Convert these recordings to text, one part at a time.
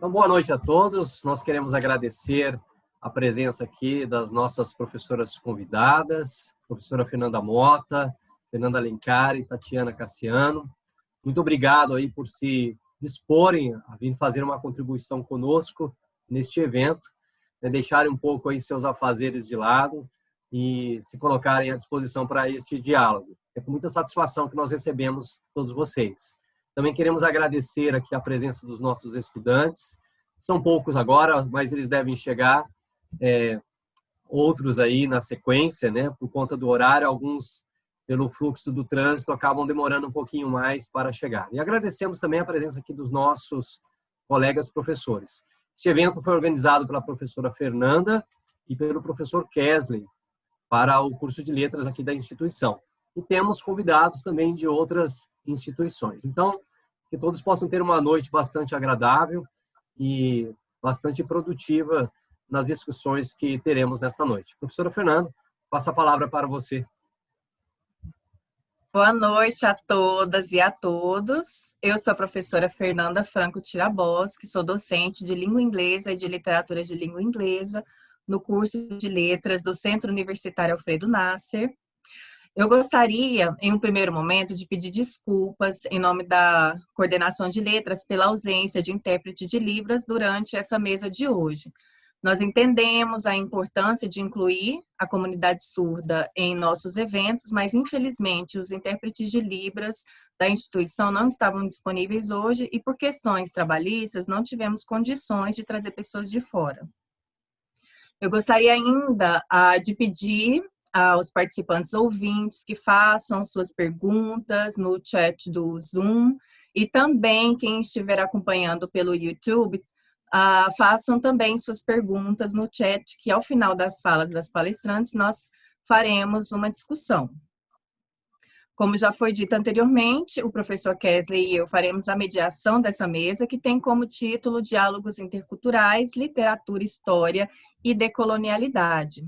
Então, boa noite a todos. Nós queremos agradecer a presença aqui das nossas professoras convidadas, professora Fernanda Mota, Fernanda Alencar e Tatiana Cassiano. Muito obrigado aí por se disporem a vir fazer uma contribuição conosco neste evento, deixarem um pouco aí seus afazeres de lado e se colocarem à disposição para este diálogo. É com muita satisfação que nós recebemos todos vocês. Também queremos agradecer aqui a presença dos nossos estudantes. São poucos agora, mas eles devem chegar. Outros aí na sequência, né? Por conta do horário, alguns, pelo fluxo do trânsito, acabam demorando um pouquinho mais para chegar. E agradecemos também a presença aqui dos nossos colegas professores. Este evento foi organizado pela professora Fernanda e pelo professor Kesley para o curso de letras aqui da instituição. E temos convidados também de outras instituições. Então, que todos possam ter uma noite bastante agradável e bastante produtiva nas discussões que teremos nesta noite. Professora Fernanda, passo a palavra para você. Boa noite a todas e a todos. Eu sou a professora Fernanda Franco Tiraboschi, sou docente de língua inglesa e de literatura de língua inglesa no curso de letras do Centro Universitário Alfredo Nasser. Eu gostaria, em um primeiro momento, de pedir desculpas em nome da coordenação de letras pela ausência de intérprete de Libras durante essa mesa de hoje. Nós entendemos a importância de incluir a comunidade surda em nossos eventos, mas, infelizmente, os intérpretes de Libras da instituição não estavam disponíveis hoje e, por questões trabalhistas, não tivemos condições de trazer pessoas de fora. Eu gostaria ainda de pedir aos participantes ouvintes que façam suas perguntas no chat do Zoom e também quem estiver acompanhando pelo YouTube, façam também suas perguntas no chat, que ao final das falas das palestrantes nós faremos uma discussão. Como já foi dito anteriormente, o professor Kesley e eu faremos a mediação dessa mesa, que tem como título Diálogos Interculturais, Literatura, História e Decolonialidade.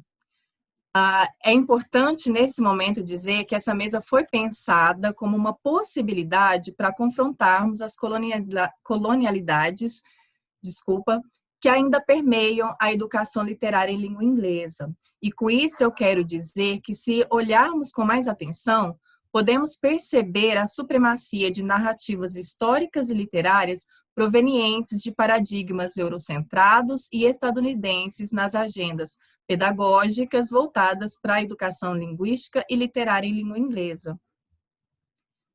É importante, nesse momento, dizer que essa mesa foi pensada como uma possibilidade para confrontarmos as colonialidades, que ainda permeiam a educação literária em língua inglesa. E com isso eu quero dizer que, se olharmos com mais atenção, podemos perceber a supremacia de narrativas históricas e literárias provenientes de paradigmas eurocentrados e estadunidenses nas agendas pedagógicas voltadas para a educação linguística e literária em língua inglesa.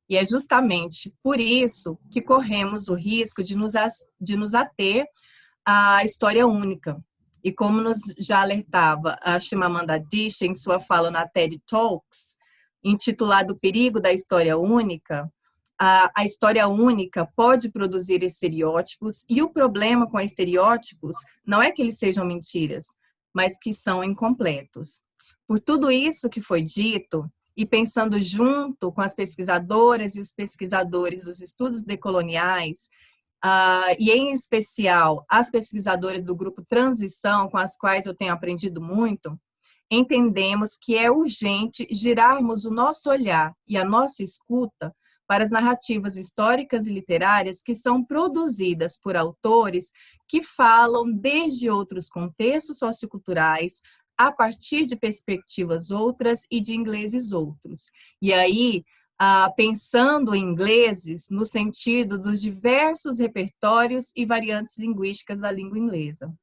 E é justamente por isso que corremos o risco de nos ater à história única. E como nos já alertava a Chimamanda Adichie em sua fala na TED Talks, intitulado O Perigo da História Única, a história única pode produzir estereótipos, e o problema com estereótipos não é que eles sejam mentiras, mas que são incompletos. Por tudo isso que foi dito, e pensando junto com as pesquisadoras e os pesquisadores dos estudos decoloniais, e em especial as pesquisadoras do grupo Transição, com as quais eu tenho aprendido muito, entendemos que é urgente girarmos o nosso olhar e a nossa escuta para as narrativas históricas e literárias que são produzidas por autores que falam desde outros contextos socioculturais, a partir de perspectivas outras e de ingleses outros. E aí, pensando em ingleses no sentido dos diversos repertórios e variantes linguísticas da língua inglesa.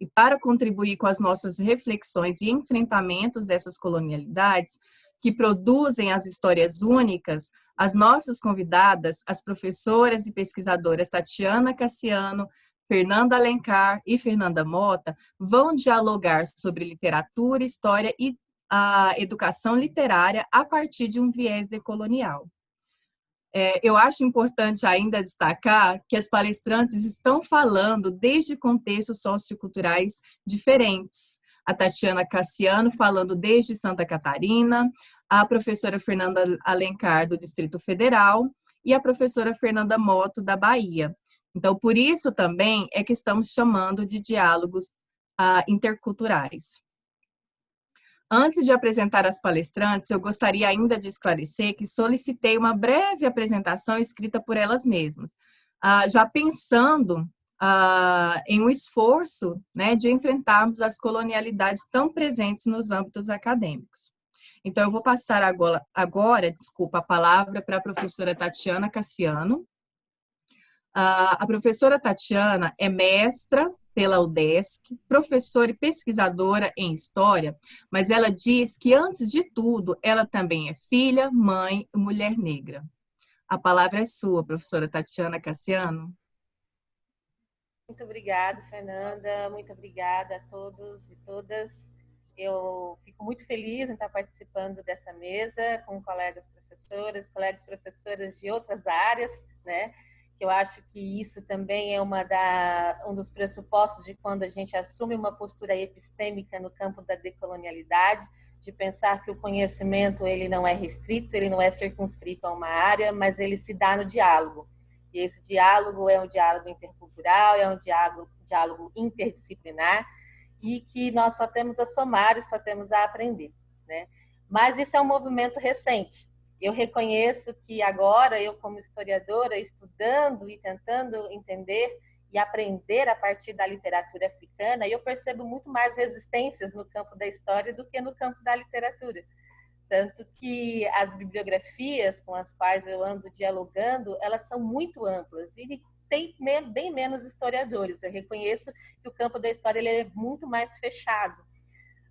E para contribuir com as nossas reflexões e enfrentamentos dessas colonialidades, que produzem as histórias únicas, as nossas convidadas, as professoras e pesquisadoras Tatiana Cassiano, Fernanda Alencar e Fernanda Mota, vão dialogar sobre literatura, história e a educação literária a partir de um viés decolonial. Eu acho importante ainda destacar que as palestrantes estão falando desde contextos socioculturais diferentes. A Tatiana Cassiano falando desde Santa Catarina, a professora Fernanda Alencar do Distrito Federal e a professora Fernanda Mota da Bahia. Então, por isso também é que estamos chamando de diálogos interculturais. Antes de apresentar as palestrantes, eu gostaria ainda de esclarecer que solicitei uma breve apresentação escrita por elas mesmas, já pensando em um esforço, né, de enfrentarmos as colonialidades tão presentes nos âmbitos acadêmicos. Então, eu vou passar agora, a palavra para a professora Tatiana Cassiano. A professora Tatiana é mestra pela UDESC, professora e pesquisadora em História, mas ela diz que, antes de tudo, ela também é filha, mãe e mulher negra. A palavra é sua, professora Tatiana Cassiano. Muito obrigada, Fernanda. Muito obrigada a todos e todas. Eu fico muito feliz em estar participando dessa mesa com colegas professoras de outras áreas, né? Eu acho que isso também é um dos pressupostos de quando a gente assume uma postura epistêmica no campo da decolonialidade, de pensar que o conhecimento ele não é restrito, ele não é circunscrito a uma área, mas ele se dá no diálogo. E esse diálogo é um diálogo intercultural, é um diálogo interdisciplinar, e que nós só temos a somar e só temos a aprender, né? Mas isso é um movimento recente. Eu reconheço que agora, eu como historiadora, estudando e tentando entender e aprender a partir da literatura africana, eu percebo muito mais resistências no campo da história do que no campo da literatura. Tanto que as bibliografias com as quais eu ando dialogando, elas são muito amplas e tem bem menos historiadores. Eu reconheço que o campo da história ele é muito mais fechado.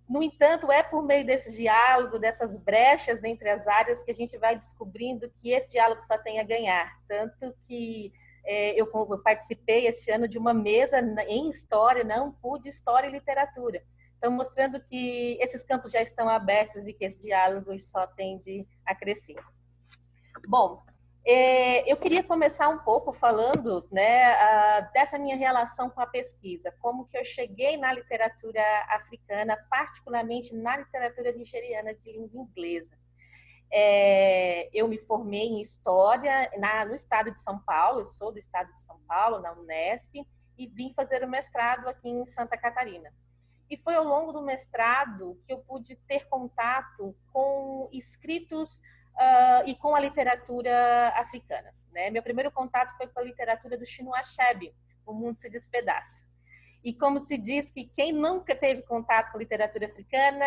No entanto, é por meio desse diálogo, dessas brechas entre as áreas, que a gente vai descobrindo que esse diálogo só tem a ganhar. Tanto que eu participei este ano de uma mesa em história, não pude história e literatura. Então, mostrando que esses campos já estão abertos e que esse diálogo só tende a crescer. Bom, eu queria começar um pouco falando, né, dessa minha relação com a pesquisa, como que eu cheguei na literatura africana, particularmente na literatura nigeriana de língua inglesa. Eu me formei em História no estado de São Paulo, eu sou do estado de São Paulo, na Unesp, e vim fazer o mestrado aqui em Santa Catarina. E foi ao longo do mestrado que eu pude ter contato com escritos e com a literatura africana, né? Meu primeiro contato foi com a literatura do Chinua Achebe, O Mundo se Despedaça. E como se diz que quem nunca teve contato com literatura africana,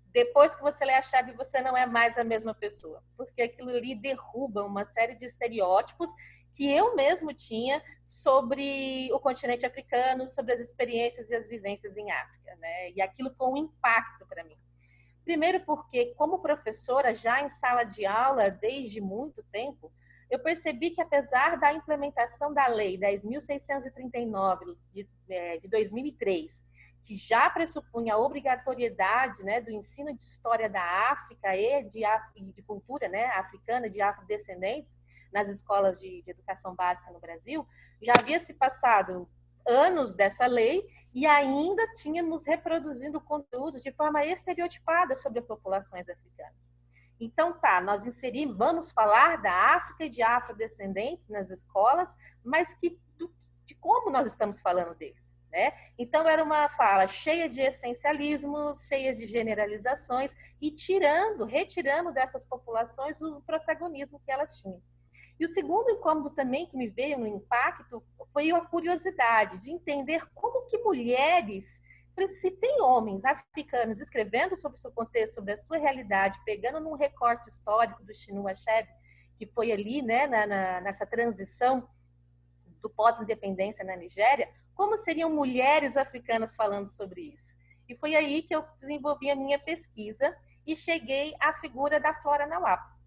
depois que você lê Achebe, você não é mais a mesma pessoa, porque aquilo ali derruba uma série de estereótipos que eu mesmo tinha sobre o continente africano, sobre as experiências e as vivências em África, né? E aquilo foi um impacto para mim. Primeiro porque, como professora, já em sala de aula, desde muito tempo, eu percebi que, apesar da implementação da Lei 10.639 de 2003, que já pressupunha a obrigatoriedade, né, do ensino de história da África e de cultura, né, africana, de afrodescendentes, nas escolas de educação básica no Brasil, já havia se passado anos dessa lei e ainda tínhamos reproduzindo conteúdos de forma estereotipada sobre as populações africanas. Então, nós vamos falar da África e de afrodescendentes nas escolas, mas de como nós estamos falando deles, né? Então, era uma fala cheia de essencialismos, cheia de generalizações e retirando dessas populações o protagonismo que elas tinham. E o segundo incômodo também que me veio no impacto foi a curiosidade de entender como que mulheres, se tem homens africanos escrevendo sobre o seu contexto, sobre a sua realidade, pegando num recorte histórico do Chinua Achebe, que foi ali, né, nessa transição do pós-independência na Nigéria, como seriam mulheres africanas falando sobre isso? E foi aí que eu desenvolvi a minha pesquisa e cheguei à figura da Flora Nawapa.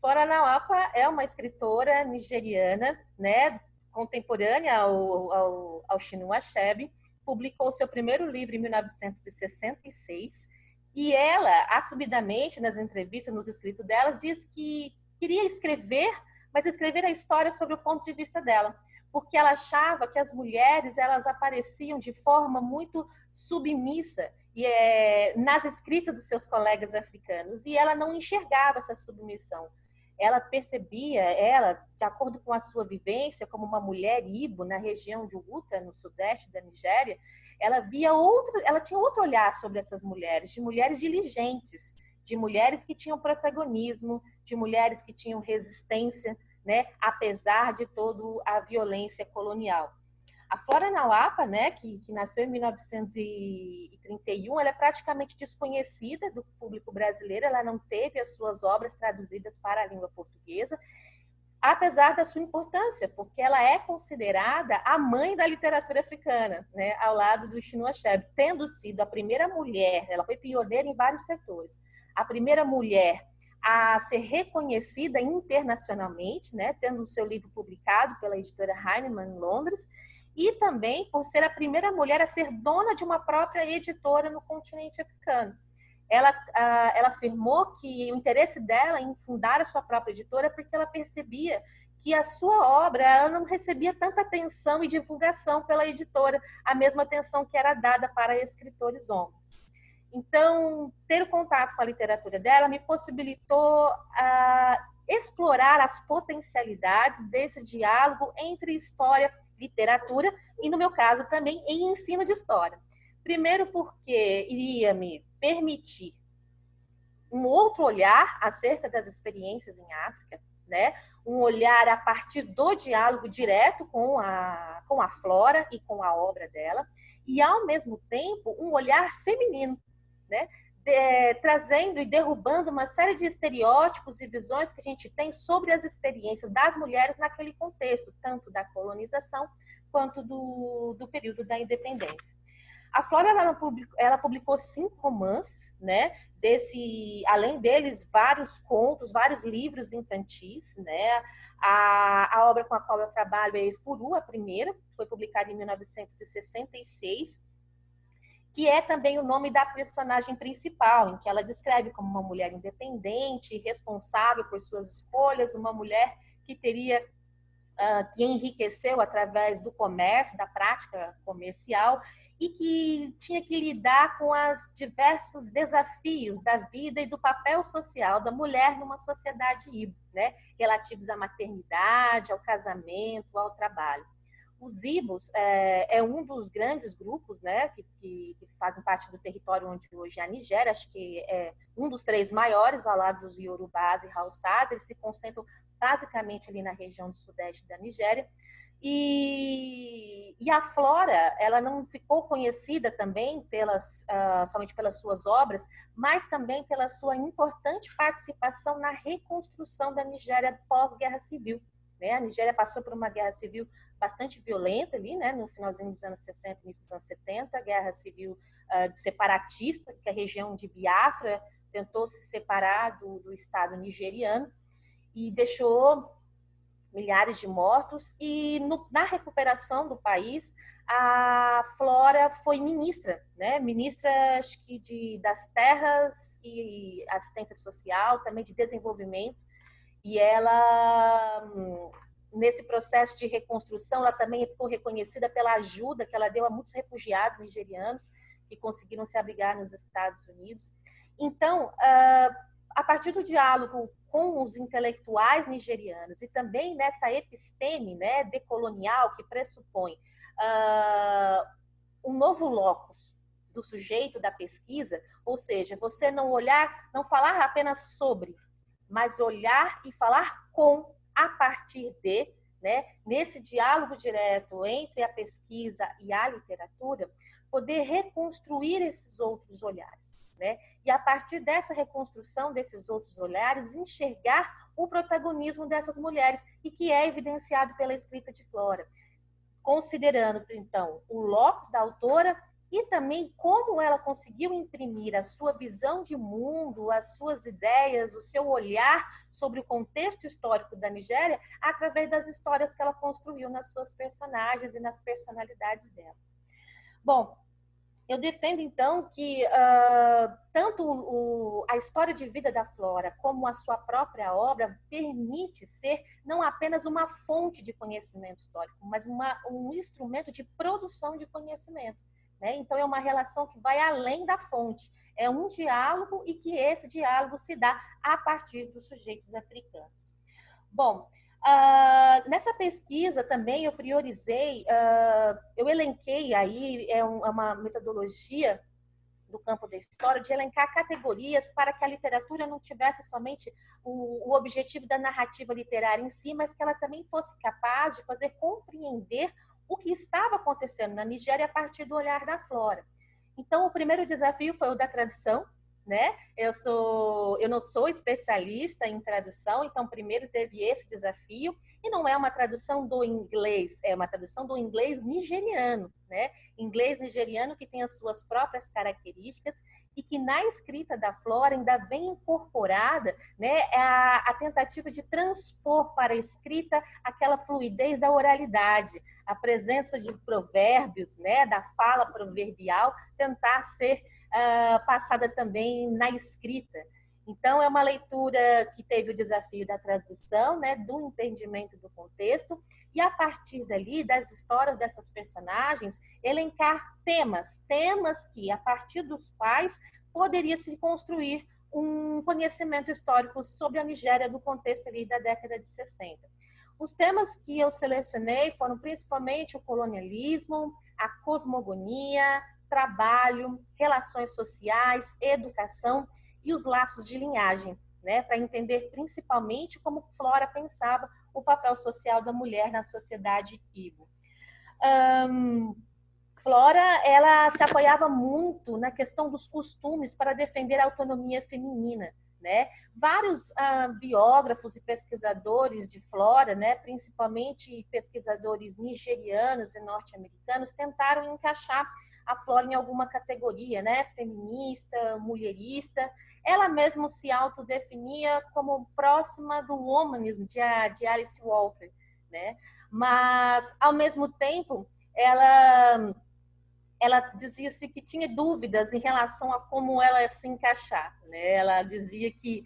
Flora Nawapa é uma escritora nigeriana, né, contemporânea ao Chinua Achebe, publicou seu primeiro livro em 1966 e ela, assumidamente, nas entrevistas, nos escritos dela, diz que queria escrever, mas escrever a história sobre o ponto de vista dela, porque ela achava que as mulheres elas apareciam de forma muito submissa nas escritas dos seus colegas africanos, e ela não enxergava essa submissão. Ela percebia, de acordo com a sua vivência como uma mulher Ibo na região de Uguta, no sudeste da Nigéria, ela tinha outro olhar sobre essas mulheres, de mulheres diligentes, de mulheres que tinham protagonismo, de mulheres que tinham resistência, né, apesar de toda a violência colonial. A Flora Nauapa, né, que nasceu em 1931, ela é praticamente desconhecida do público brasileiro, ela não teve as suas obras traduzidas para a língua portuguesa, apesar da sua importância, porque ela é considerada a mãe da literatura africana, né, ao lado do Chinua Achebe, tendo sido a primeira mulher, ela foi pioneira em vários setores, a primeira mulher a ser reconhecida internacionalmente, né, tendo o seu livro publicado pela editora Heinemann em Londres, e também por ser a primeira mulher a ser dona de uma própria editora no continente africano. Ela afirmou que o interesse dela em fundar a sua própria editora porque ela percebia que a sua obra ela não recebia tanta atenção e divulgação pela editora, a mesma atenção que era dada para escritores homens. Então, ter o contato com a literatura dela me possibilitou explorar as potencialidades desse diálogo entre história, literatura e, no meu caso, também em ensino de história. Primeiro porque iria me permitir um outro olhar acerca das experiências em África, né? Um olhar a partir do diálogo direto com a Flora e com a obra dela, e, ao mesmo tempo, um olhar feminino, né? Trazendo e derrubando uma série de estereótipos e visões que a gente tem sobre as experiências das mulheres naquele contexto, tanto da colonização quanto do período da independência. A Flora ela publicou 5 romances, né? Além deles, vários contos, vários livros infantis, né? A obra com a qual eu trabalho é Efuru, a primeira, foi publicada em 1966, que é também o nome da personagem principal, em que ela descreve como uma mulher independente, responsável por suas escolhas, uma mulher que que enriqueceu através do comércio, da prática comercial, e que tinha que lidar com os diversos desafios da vida e do papel social da mulher numa sociedade híbrida, né? Relativos à maternidade, ao casamento, ao trabalho. Os Ibos é um dos grandes grupos, né, que fazem parte do território onde hoje é a Nigéria, acho que é um dos 3 maiores, ao lado dos Yorubás e Hausás. Eles se concentram basicamente ali na região do sudeste da Nigéria. E a Flora, ela não ficou conhecida também somente pelas suas obras, mas também pela sua importante participação na reconstrução da Nigéria pós-guerra civil, né? A Nigéria passou por uma guerra civil bastante violenta ali, né, no finalzinho dos anos 60, início dos anos 70, guerra civil separatista, que a região de Biafra tentou se separar do Estado nigeriano e deixou milhares de mortos. E na recuperação do país, a Flora foi ministra, né, ministra acho que das terras e assistência social, também de desenvolvimento, e ela nesse processo de reconstrução, ela também ficou reconhecida pela ajuda que ela deu a muitos refugiados nigerianos que conseguiram se abrigar nos Estados Unidos. Então, a partir do diálogo com os intelectuais nigerianos e também nessa episteme, né, decolonial que pressupõe um novo locus do sujeito da pesquisa, ou seja, você não falar apenas sobre, mas olhar e falar com, a partir de, né, nesse diálogo direto entre a pesquisa e a literatura, poder reconstruir esses outros olhares, né? E a partir dessa reconstrução desses outros olhares, enxergar o protagonismo dessas mulheres, e que é evidenciado pela escrita de Flora, considerando, então, o locus da autora e também como ela conseguiu imprimir a sua visão de mundo, as suas ideias, o seu olhar sobre o contexto histórico da Nigéria através das histórias que ela construiu nas suas personagens e nas personalidades delas. Bom, eu defendo, então, que tanto a história de vida da Flora como a sua própria obra permite ser não apenas uma fonte de conhecimento histórico, mas um instrumento de produção de conhecimento. Né? Então, é uma relação que vai além da fonte. É um diálogo, e que esse diálogo se dá a partir dos sujeitos africanos. Bom, nessa pesquisa também eu priorizei, eu elenquei aí, uma metodologia do campo da história, de elencar categorias para que a literatura não tivesse somente o objetivo da narrativa literária em si, mas que ela também fosse capaz de fazer compreender o que estava acontecendo na Nigéria a partir do olhar da Flora. Então, o primeiro desafio foi o da tradução, né? Eu não sou especialista em tradução, então primeiro teve esse desafio, e não é uma tradução do inglês, é uma tradução do inglês nigeriano, né? Inglês nigeriano que tem as suas próprias características e que na escrita da Flora ainda vem incorporada, né, a tentativa de transpor para a escrita aquela fluidez da oralidade, a presença de provérbios, né, da fala proverbial, tentar ser passada também na escrita. Então, é uma leitura que teve o desafio da tradução, né, do entendimento do contexto, e a partir dali, das histórias dessas personagens, elencar temas que, a partir dos quais, poderia se construir um conhecimento histórico sobre a Nigéria do contexto ali da década de 60. Os temas que eu selecionei foram principalmente o colonialismo, a cosmogonia, trabalho, relações sociais, educação e os laços de linhagem, né, para entender principalmente como Flora pensava o papel social da mulher na sociedade Igbo. Flora, ela se apoiava muito na questão dos costumes para defender a autonomia feminina, né? Vários biógrafos e pesquisadores de Flora, né, principalmente pesquisadores nigerianos e norte-americanos, tentaram encaixar a Flora em alguma categoria, né? Feminista, mulherista. Ela mesma se autodefinia como próxima do womanismo de Alice Walker, né? Mas, ao mesmo tempo, ela dizia-se que tinha dúvidas em relação a como ela ia se encaixar, né? Ela dizia que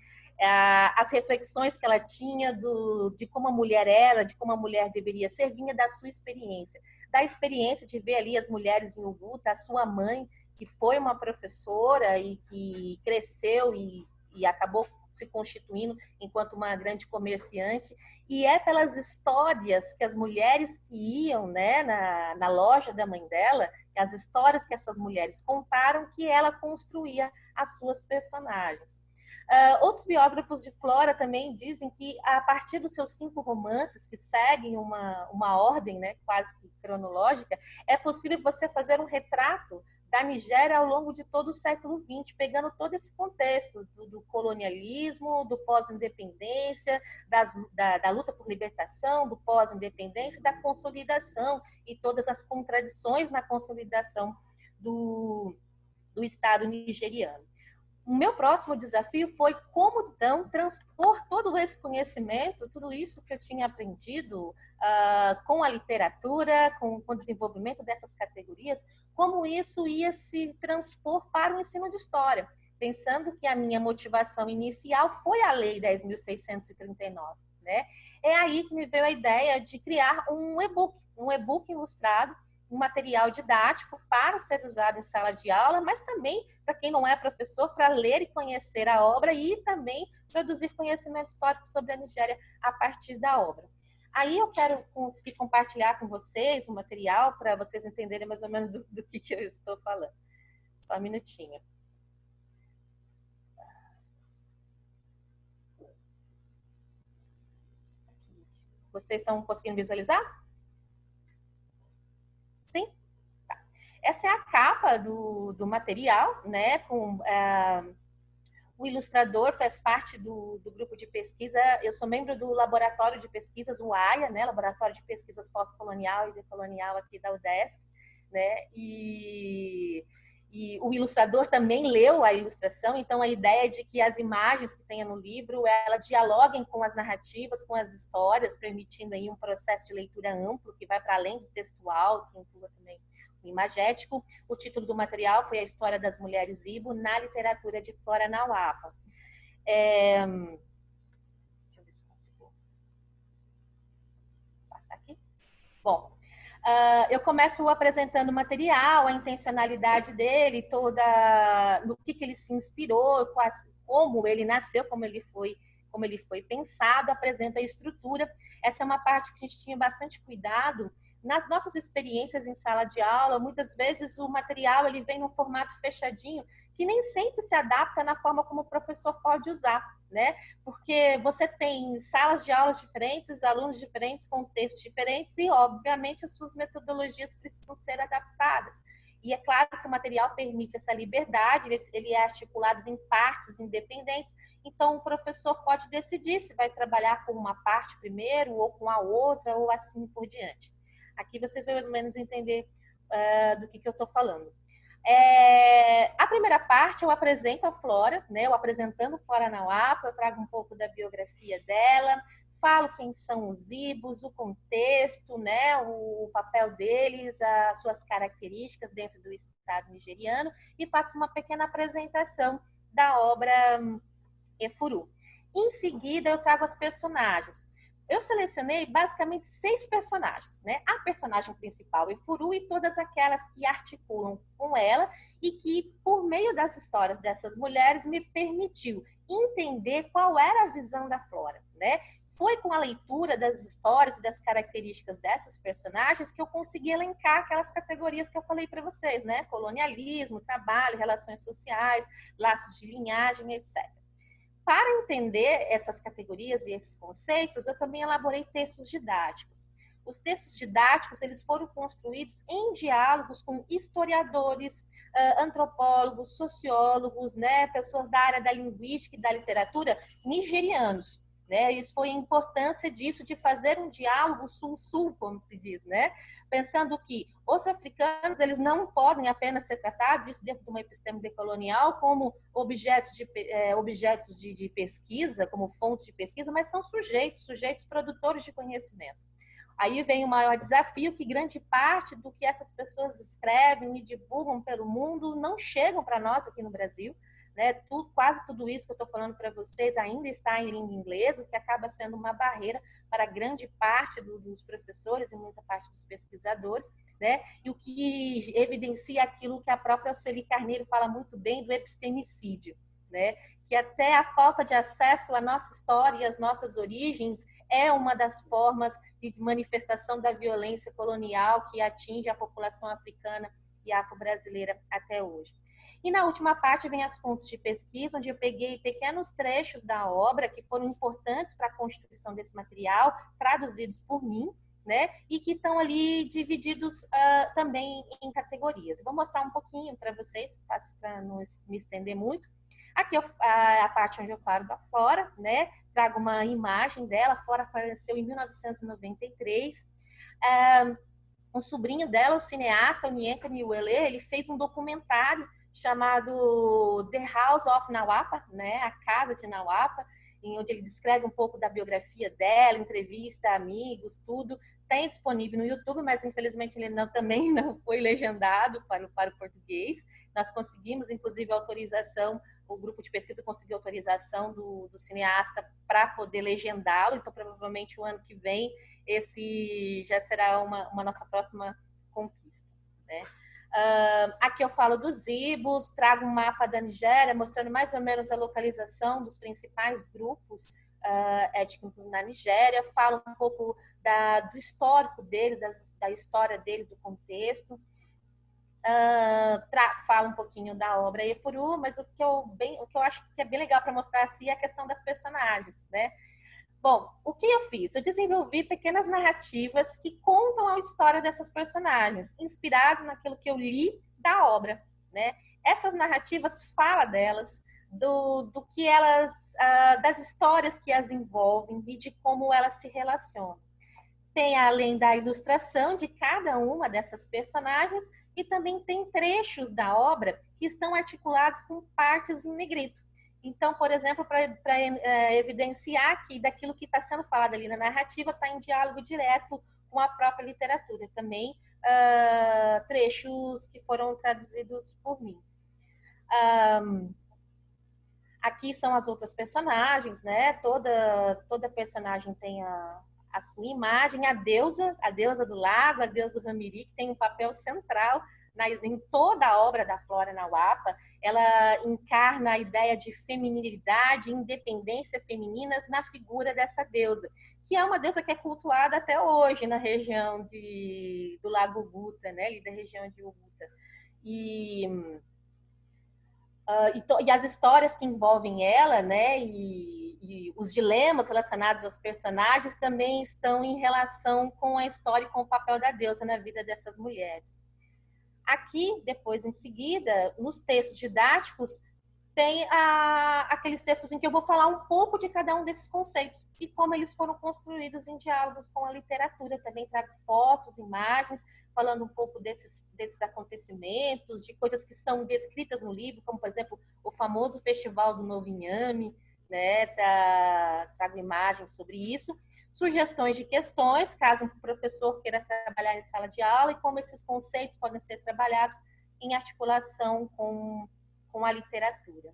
as reflexões que ela tinha de como a mulher era, de como a mulher deveria ser, vinha da sua experiência. Da experiência de ver ali as mulheres em Uguta, a sua mãe, que foi uma professora e que cresceu e acabou se constituindo enquanto uma grande comerciante, e é pelas histórias que as mulheres que iam, né, na loja da mãe dela, as histórias que essas mulheres contaram, que ela construía as suas personagens. Outros biógrafos de Flora também dizem que, a partir dos seus 5 romances, que seguem uma ordem, né, quase que cronológica, é possível você fazer um retrato da Nigéria ao longo de todo o século XX, pegando todo esse contexto do colonialismo, do pós-independência, da luta por libertação, do pós-independência, da consolidação e todas as contradições na consolidação do Estado nigeriano. O meu próximo desafio foi como, então, transpor todo esse conhecimento, tudo isso que eu tinha aprendido com a literatura, com o desenvolvimento dessas categorias, como isso ia se transpor para o ensino de história, pensando que a minha motivação inicial foi a Lei 10.639, né? É aí que me veio a ideia de criar um e-book ilustrado, um material didático para ser usado em sala de aula, mas também para quem não é professor, para ler e conhecer a obra e também produzir conhecimento histórico sobre a Nigéria a partir da obra. Aí eu quero conseguir compartilhar com vocês o material para vocês entenderem mais ou menos do que eu estou falando. Só um minutinho. Vocês estão conseguindo visualizar? Sim? Tá. Essa é a capa do material, né? O ilustrador faz parte do grupo de pesquisa. Eu sou membro do laboratório de pesquisas, o AIA, né? Laboratório de Pesquisas Pós-Colonial e Decolonial aqui da UDESC, né? E o ilustrador também leu a ilustração, então a ideia de que as imagens que tenha no livro, elas dialoguem com as narrativas, com as histórias, permitindo aí um processo de leitura amplo, que vai para além do textual, que inclua também o imagético. O título do material foi A História das Mulheres Igbo na Literatura de Flora Nawapa. Deixa eu ver se consigo passar aqui. Bom, eu começo apresentando o material, a intencionalidade dele, no que ele se inspirou, como ele nasceu, como ele foi pensado, apresenta a estrutura. Essa é uma parte que a gente tinha bastante cuidado. Nas nossas experiências em sala de aula, muitas vezes o material ele vem num formato fechadinho, que nem sempre se adapta na forma como o professor pode usar, né? Porque você tem salas de aulas diferentes, alunos diferentes, contextos diferentes e, obviamente, as suas metodologias precisam ser adaptadas. E é claro que o material permite essa liberdade, ele é articulado em partes independentes, então o professor pode decidir se vai trabalhar com uma parte primeiro ou com a outra ou assim por diante. Aqui vocês vão mais ou menos entender do que eu estou falando. A primeira parte eu apresento a Flora, né? Eu apresentando Flora na UAPA, eu trago um pouco da biografia dela, falo quem são os ibos, o contexto, né? O papel deles, as suas características dentro do Estado nigeriano e faço uma pequena apresentação da obra Efuru. Em seguida, eu trago as personagens. Eu selecionei basicamente 6 personagens, né? A personagem principal, Efuru, e todas aquelas que articulam com ela e que, por meio das histórias dessas mulheres, me permitiu entender qual era a visão da Flora, né? Foi com a leitura das histórias e das características dessas personagens que eu consegui elencar aquelas categorias que eu falei para vocês, né? Colonialismo, trabalho, relações sociais, laços de linhagem, etc. Para entender essas categorias e esses conceitos, eu também elaborei textos didáticos. Os textos didáticos eles foram construídos em diálogos com historiadores, antropólogos, sociólogos, né, pessoas da área da linguística e da literatura nigerianos. Né? Isso foi a importância disso, de fazer um diálogo sul-sul, como se diz, né? Pensando que os africanos eles não podem apenas ser tratados, isso dentro de uma episteme decolonial, como objetos de pesquisa, como fontes de pesquisa, mas são sujeitos produtores de conhecimento. Aí vem o maior desafio, que grande parte do que essas pessoas escrevem e divulgam pelo mundo não chegam para nós aqui no Brasil. Né? Quase tudo isso que eu estou falando para vocês ainda está em língua inglesa, o que acaba sendo uma barreira para grande parte dos professores e muita parte dos pesquisadores, né? E o que evidencia aquilo que a própria Sueli Carneiro fala muito bem do epistemicídio, né? Que até a falta de acesso à nossa história e às nossas origens é uma das formas de manifestação da violência colonial que atinge a população africana e afro-brasileira até hoje. E na última parte vem as fontes de pesquisa, onde eu peguei pequenos trechos da obra que foram importantes para a constituição desse material, traduzidos por mim, né? E que estão ali divididos também em categorias. Vou mostrar um pouquinho para vocês, para não me estender muito. Aqui a parte onde eu falo da Flora, né? Trago uma imagem dela. A Flora faleceu em 1993. Um sobrinho dela, o cineasta, o Nyenka Niwele, ele fez um documentário chamado The House of Nawapa, né? A Casa de Nawapa, em onde ele descreve um pouco da biografia dela, entrevista amigos, tudo. Tem disponível no YouTube, mas infelizmente ele também não foi legendado para o português. Nós conseguimos, inclusive, autorização, o grupo de pesquisa conseguiu autorização do cineasta para poder legendá-lo, então provavelmente o ano que vem esse já será uma nossa próxima conquista, né? Aqui eu falo dos ibos, trago um mapa da Nigéria, mostrando mais ou menos a localização dos principais grupos étnicos na Nigéria, falo um pouco do histórico deles, da história deles, do contexto, falo um pouquinho da obra Efuru, mas o que eu acho que é bem legal para mostrar assim é a questão das personagens, né? Bom, o que eu fiz? Eu desenvolvi pequenas narrativas que contam a história dessas personagens, inspirados naquilo que eu li da obra, né? Essas narrativas falam delas, do que elas, das histórias que as envolvem e de como elas se relacionam. Tem além da ilustração de cada uma dessas personagens e também tem trechos da obra que estão articulados com partes em negrito. Então, por exemplo, para evidenciar que daquilo que está sendo falado ali na narrativa está em diálogo direto com a própria literatura. Também trechos que foram traduzidos por mim. Aqui são as outras personagens, né? Toda personagem tem a sua imagem. A deusa do lago, a deusa do Ramiri, que tem um papel central em toda a obra da Flora Nawapa. Ela encarna a ideia de feminilidade e independência femininas na figura dessa deusa, que é uma deusa que é cultuada até hoje na região do Lago Guta, né? Ali da região de Uguta. E e as histórias que envolvem ela, né, e os dilemas relacionados aos personagens também estão em relação com a história e com o papel da deusa na vida dessas mulheres. Aqui, depois, em seguida, nos textos didáticos, tem aqueles textos em que eu vou falar um pouco de cada um desses conceitos e como eles foram construídos em diálogos com a literatura. Também trago fotos, imagens, falando um pouco desses acontecimentos, de coisas que são descritas no livro, como, por exemplo, o famoso Festival do Novo Inhame, né? Trago imagens sobre isso. Sugestões de questões, caso um professor queira trabalhar em sala de aula, e como esses conceitos podem ser trabalhados em articulação com a literatura.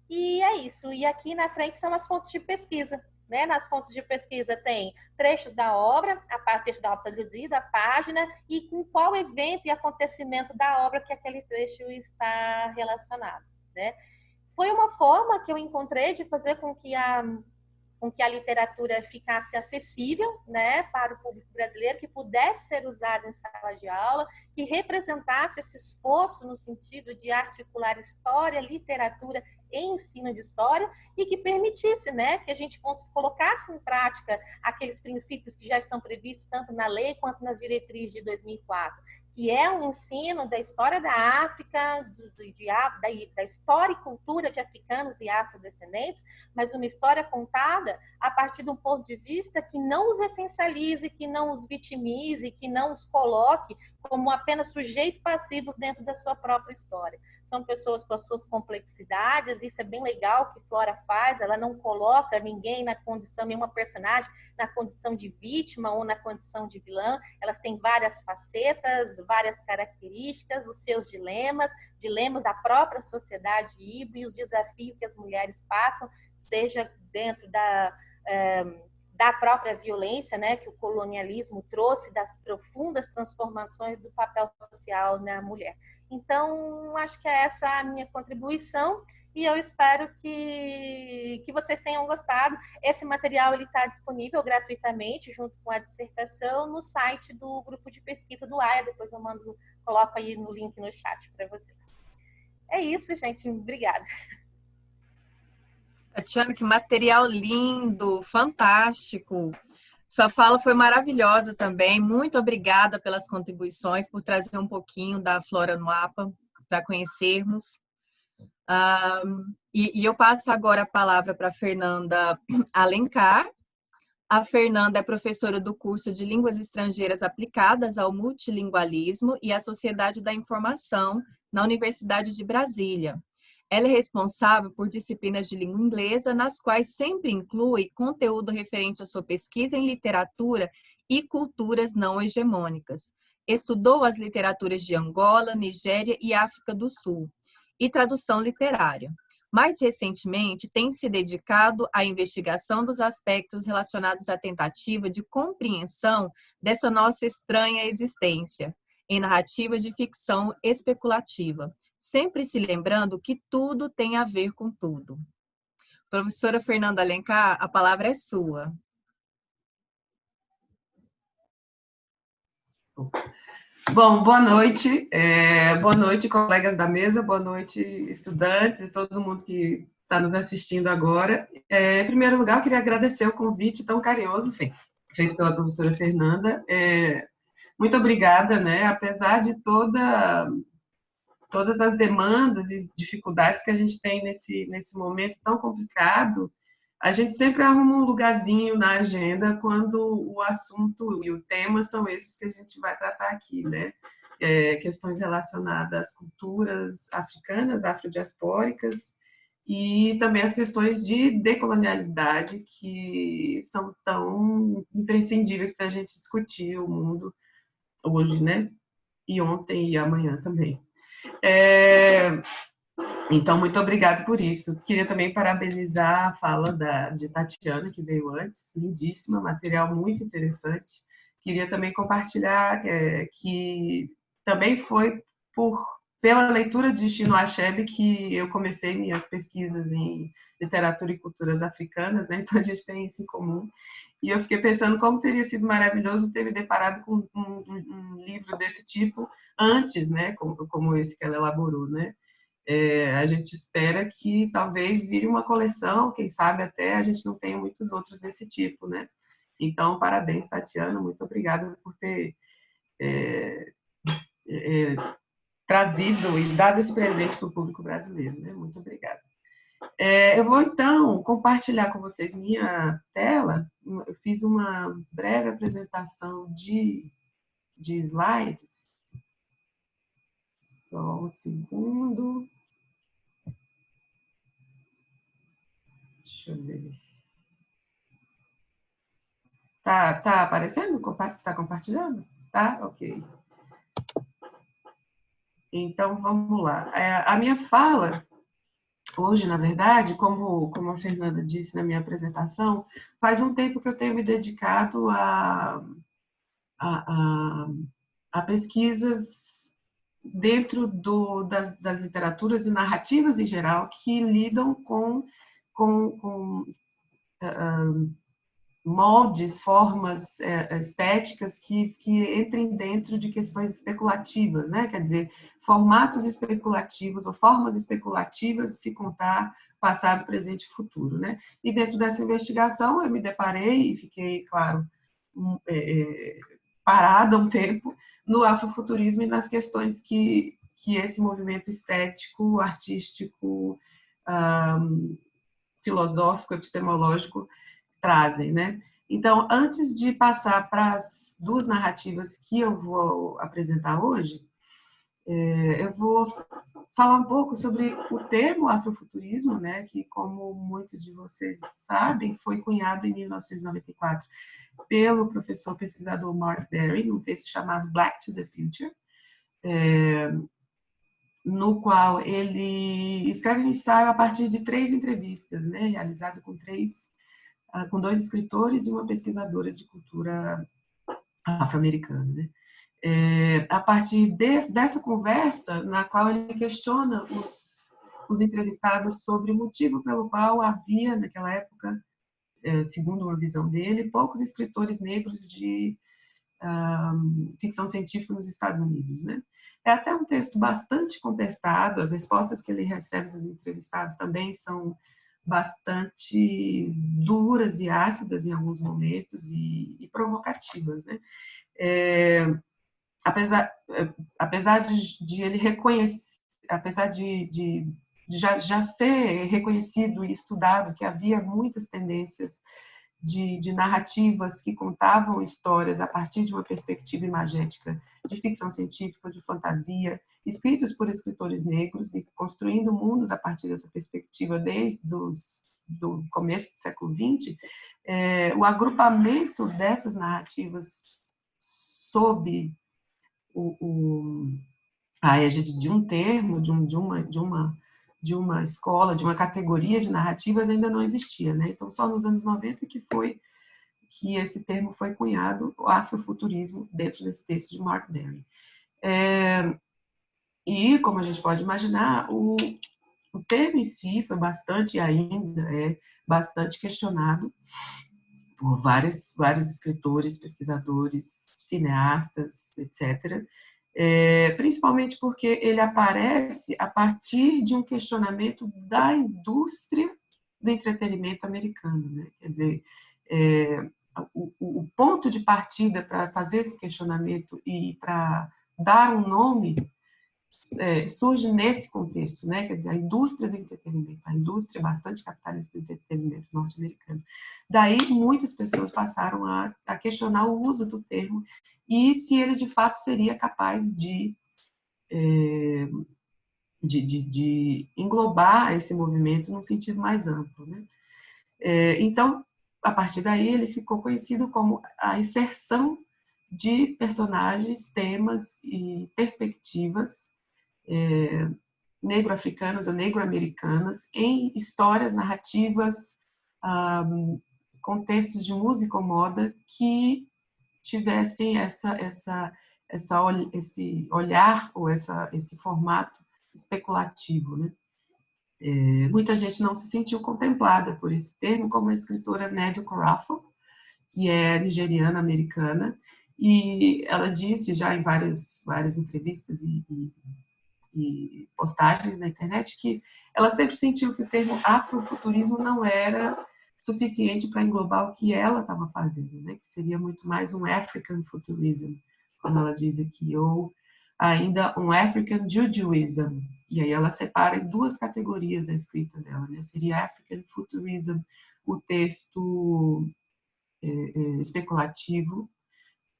E é isso. E aqui na frente são as fontes de pesquisa. Né? Nas fontes de pesquisa tem trechos da obra, a parte da obra traduzida, a página, e com qual evento e acontecimento da obra que aquele trecho está relacionado. Né? Foi uma forma que eu encontrei de fazer com que a literatura ficasse acessível, né, para o público brasileiro, que pudesse ser usada em sala de aula, que representasse esse esforço no sentido de articular história, literatura e ensino de história, e que permitisse, né, que a gente colocasse em prática aqueles princípios que já estão previstos tanto na lei quanto nas diretrizes de 2004, que é um ensino da história da África, da história e cultura de africanos e afrodescendentes, mas uma história contada a partir de um ponto de vista que não os essencialize, que não os vitimize, que não os coloque como apenas sujeitos passivos dentro da sua própria história. São pessoas com as suas complexidades, isso é bem legal que Flora faz, ela não coloca ninguém na condição, nenhuma personagem na condição de vítima ou na condição de vilã, elas têm várias facetas, várias características, os seus dilemas da própria sociedade híbrida e os desafios que as mulheres passam, seja dentro da própria violência, né, que o colonialismo trouxe, das profundas transformações do papel social na mulher. Então, acho que é essa a minha contribuição e eu espero que vocês tenham gostado. Esse material está disponível gratuitamente, junto com a dissertação, no site do grupo de pesquisa do AIA. Depois eu coloco aí no link no chat para vocês. É isso, gente. Obrigada. Tatiana, que material lindo, fantástico. Sua fala foi maravilhosa também. Muito obrigada pelas contribuições, por trazer um pouquinho da Flora no APA para conhecermos. E eu passo agora a palavra para a Fernanda Alencar. A Fernanda é professora do curso de Línguas Estrangeiras Aplicadas ao Multilingualismo e à Sociedade da Informação na Universidade de Brasília. Ela é responsável por disciplinas de língua inglesa, nas quais sempre inclui conteúdo referente à sua pesquisa em literatura e culturas não hegemônicas. Estudou as literaturas de Angola, Nigéria e África do Sul, e tradução literária. Mais recentemente, tem se dedicado à investigação dos aspectos relacionados à tentativa de compreensão dessa nossa estranha existência, em narrativas de ficção especulativa, sempre se lembrando que tudo tem a ver com tudo. Professora Fernanda Alencar, a palavra é sua. Bom, boa noite. Boa noite, colegas da mesa, boa noite, estudantes e todo mundo que está nos assistindo agora. Em primeiro lugar, eu queria agradecer o convite tão carinhoso feito pela professora Fernanda. Muito obrigada, né? Apesar de todas as demandas e dificuldades que a gente tem nesse momento tão complicado, a gente sempre arruma um lugarzinho na agenda quando o assunto e o tema são esses que a gente vai tratar aqui, né? Questões relacionadas às culturas africanas, afrodiaspóricas, e também as questões de decolonialidade, que são tão imprescindíveis para a gente discutir o mundo hoje, né? E ontem e amanhã também. Então, muito obrigada por isso. Queria também parabenizar a fala de Tatiana, que veio antes, lindíssima, material muito interessante. Queria também compartilhar que também foi pela leitura de Chinua Achebe que eu comecei minhas pesquisas em literatura e culturas africanas, né? Então a gente tem isso em comum. E eu fiquei pensando como teria sido maravilhoso ter me deparado com um livro desse tipo antes, né? Como esse que ela elaborou, né? A gente espera que talvez vire uma coleção, quem sabe até a gente não tenha muitos outros desse tipo, né? Então, parabéns, Tatiana, muito obrigada por ter trazido e dado esse presente para o público brasileiro, né? Muito obrigada. Eu vou, então, compartilhar com vocês minha tela. Eu fiz uma breve apresentação de slides. Só um segundo. Deixa eu ver. Tá aparecendo? Tá compartilhando? Tá? Ok. Então, vamos lá. A minha fala, hoje, na verdade, como a Fernanda disse na minha apresentação, faz um tempo que eu tenho me dedicado a pesquisas dentro das literaturas e narrativas em geral que lidam com moldes, formas estéticas que entrem dentro de questões especulativas, né? Quer dizer, formatos especulativos ou formas especulativas de se contar passado, presente e futuro, né? E dentro dessa investigação eu me deparei e fiquei, claro, parada um tempo no afrofuturismo e nas questões que esse movimento estético, artístico, filosófico, epistemológico trazem, né? Então, antes de passar para as duas narrativas que eu vou apresentar hoje, eu vou falar um pouco sobre o termo afrofuturismo, né, que, como muitos de vocês sabem, foi cunhado em 1994 pelo professor pesquisador Mark Dery, num texto chamado Black to the Future, no qual ele escreve um ensaio a partir de 3 entrevistas, né, realizado com 2 escritores e uma pesquisadora de cultura afro-americana, né? A partir dessa conversa, na qual ele questiona os entrevistados sobre o motivo pelo qual havia, naquela época, segundo uma visão dele, poucos escritores negros de ficção científica nos Estados Unidos, né? É até um texto bastante contestado, as respostas que ele recebe dos entrevistados também são bastante duras e ácidas em alguns momentos e provocativas, né? Apesar de ele reconhecer, apesar de já ser reconhecido e estudado que havia muitas tendências de narrativas que contavam histórias a partir de uma perspectiva imagética de ficção científica, de fantasia, escritos por escritores negros e construindo mundos a partir dessa perspectiva desde do começo do século XX, o agrupamento dessas narrativas sob a égide de um termo, de uma escola, de uma categoria de narrativas ainda não existia, né? Então, só nos anos 90 que esse termo foi cunhado, o afrofuturismo, dentro desse texto de Mark Dery. E, como a gente pode imaginar, o termo em si foi bastante, e ainda é bastante questionado por vários escritores, pesquisadores, cineastas, etc., principalmente porque ele aparece a partir de um questionamento da indústria do entretenimento americano, né? Quer dizer, o ponto de partida para fazer esse questionamento e para dar um nome surge nesse contexto, né? Quer dizer, a indústria do entretenimento, a indústria bastante capitalista do entretenimento norte-americano. Daí, muitas pessoas passaram a questionar o uso do termo e se ele, de fato, seria capaz de englobar esse movimento num sentido mais amplo, né? Então, a partir daí, ele ficou conhecido como a inserção de personagens, temas e perspectivas negro-africanas ou negro-americanas em histórias narrativas, contextos de música ou moda que tivessem esse olhar ou esse formato especulativo, né? Muita gente não se sentiu contemplada por esse termo, como a escritora Nnedi Okorafor, que é nigeriana-americana, e ela disse já em várias entrevistas e postagens na internet que ela sempre sentiu que o termo afrofuturismo não era suficiente para englobar o que ela estava fazendo, né? Que seria muito mais um African Futurism, como ela diz aqui, ou ainda um African Judaism. E aí ela separa em duas categorias a escrita dela, né? Seria African Futurism, o texto especulativo,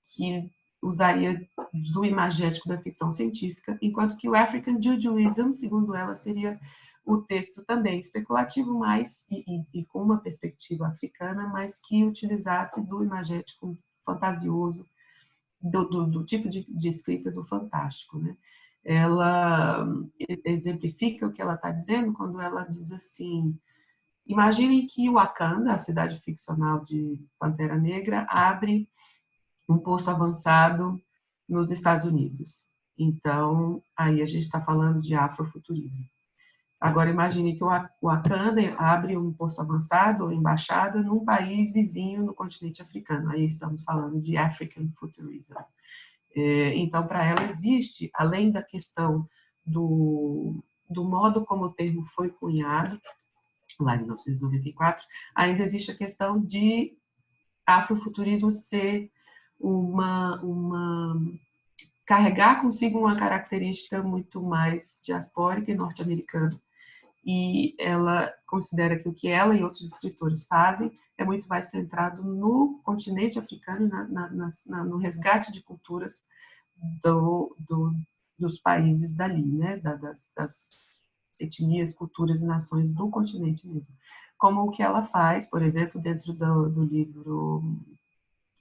que usaria do imagético da ficção científica, enquanto que o African Judaism, segundo ela, seria o texto também especulativo, mas e com uma perspectiva africana, mas que utilizasse do imagético fantasioso, do tipo de escrita do fantástico, né? Ela exemplifica o que ela está dizendo quando ela diz assim: imaginem que Wakanda, a cidade ficcional de Pantera Negra, abre um posto avançado nos Estados Unidos. Então, aí a gente está falando de afrofuturismo. Agora, imagine que o Wakanda abre um posto avançado ou embaixada num país vizinho no continente africano. Aí estamos falando de African Futurism. Então, para ela existe, além da questão do modo como o termo foi cunhado, lá em 1994, ainda existe a questão de afrofuturismo ser carregar consigo uma característica muito mais diaspórica e norte-americana. E ela considera que o que ela e outros escritores fazem é muito mais centrado no continente africano, no resgate de culturas dos países dali, né? das etnias, culturas e nações do continente mesmo. Como o que ela faz, por exemplo, dentro do livro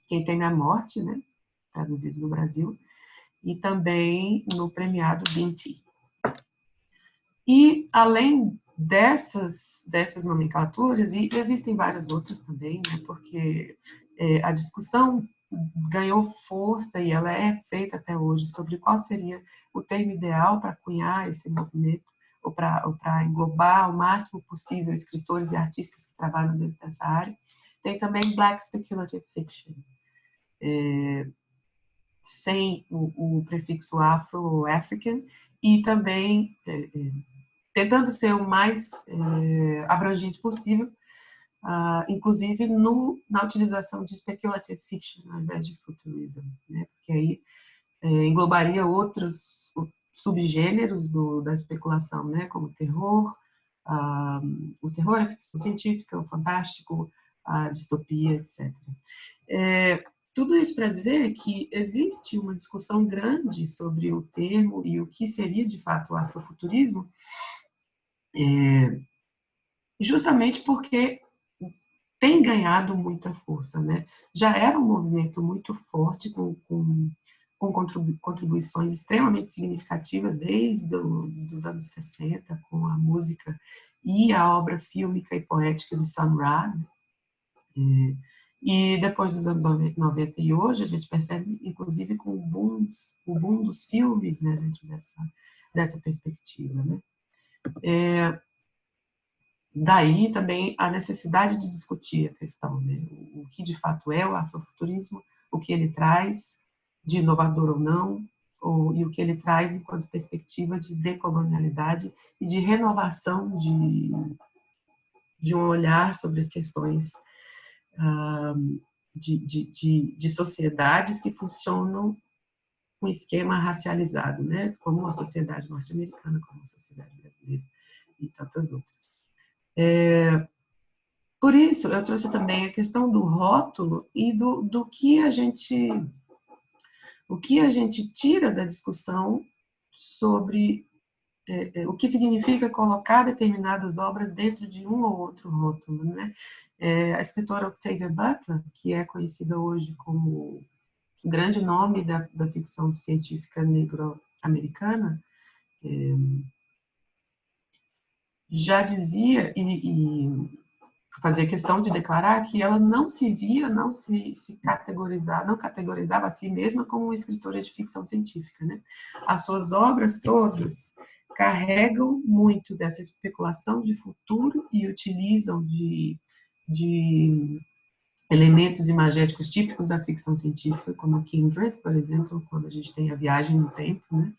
Quem Teme a Morte, né? Traduzido no Brasil, e também no premiado Binti. E, além dessas nomenclaturas, e existem várias outras também, né, porque a discussão ganhou força e ela é feita até hoje sobre qual seria o termo ideal para cunhar esse movimento, ou para englobar o máximo possível escritores e artistas que trabalham dentro dessa área. Tem também Black Speculative Fiction, sem o prefixo afro ou African, e também tentando ser o mais abrangente possível, inclusive na utilização de speculative fiction ao invés de futurism, né? Porque aí englobaria outros subgêneros da especulação, né? Como o terror, a ficção científica, o fantástico, a distopia, etc. Tudo isso para dizer que existe uma discussão grande sobre o termo e o que seria de fato o afrofuturismo, justamente porque tem ganhado muita força, né? Já era um movimento muito forte, com contribuições extremamente significativas desde os anos 60, com a música e a obra fílmica e poética de Sun Ra. E depois dos anos 90 e hoje, a gente percebe, inclusive, com o boom dos filmes, né, dentro dessa perspectiva, né? Daí também a necessidade de discutir a questão, né? O que de fato é o afrofuturismo, o que ele traz de inovador ou não, e o que ele traz enquanto perspectiva de decolonialidade e de renovação de um olhar sobre as questões de sociedades que funcionam com esquema racializado, né? Como a sociedade norte-americana, como a sociedade brasileira e tantas outras. Por isso, eu trouxe também a questão do rótulo e do que a gente tira da discussão sobre o que significa colocar determinadas obras dentro de um ou outro rótulo, né? A escritora Octavia Butler, que é conhecida hoje como o grande nome da ficção científica negro-americana, já dizia e fazia questão de declarar que ela não se via, não categorizava a si mesma como uma escritora de ficção científica, né? As suas obras todas carregam muito dessa especulação de futuro e utilizam de elementos imagéticos típicos da ficção científica, como a Kindred, por exemplo, quando a gente tem a viagem no tempo, né?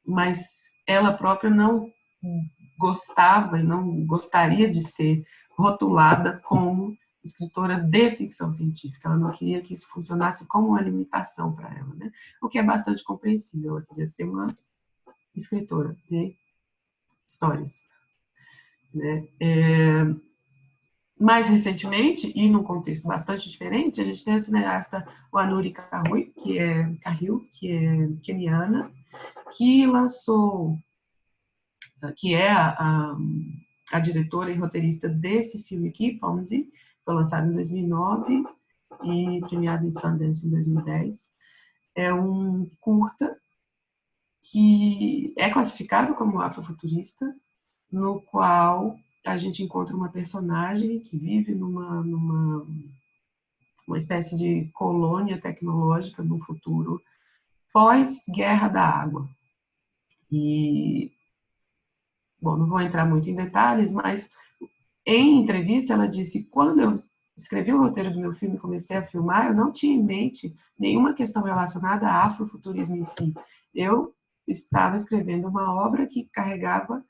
mas ela própria não gostava e não gostaria de ser rotulada como escritora de ficção científica. Ela não queria que isso funcionasse como uma limitação para ela, né? O que é bastante compreensível. Ela queria ser uma escritora de histórias, né? Mais recentemente, e num contexto bastante diferente, a gente tem a cineasta Wanuri Kahiu, que é keniana, que lançou, que é a diretora e roteirista desse filme aqui, Pomsey, foi lançado em 2009 e premiado em Sundance em 2010. É um curta que é classificado como afrofuturista, no qual a gente encontra uma personagem que vive numa espécie de colônia tecnológica no futuro pós-Guerra da Água. E, bom, não vou entrar muito em detalhes, mas em entrevista ela disse: quando eu escrevi o roteiro do meu filme e comecei a filmar, eu não tinha em mente nenhuma questão relacionada a afrofuturismo em si. Eu estava escrevendo uma obra que carregava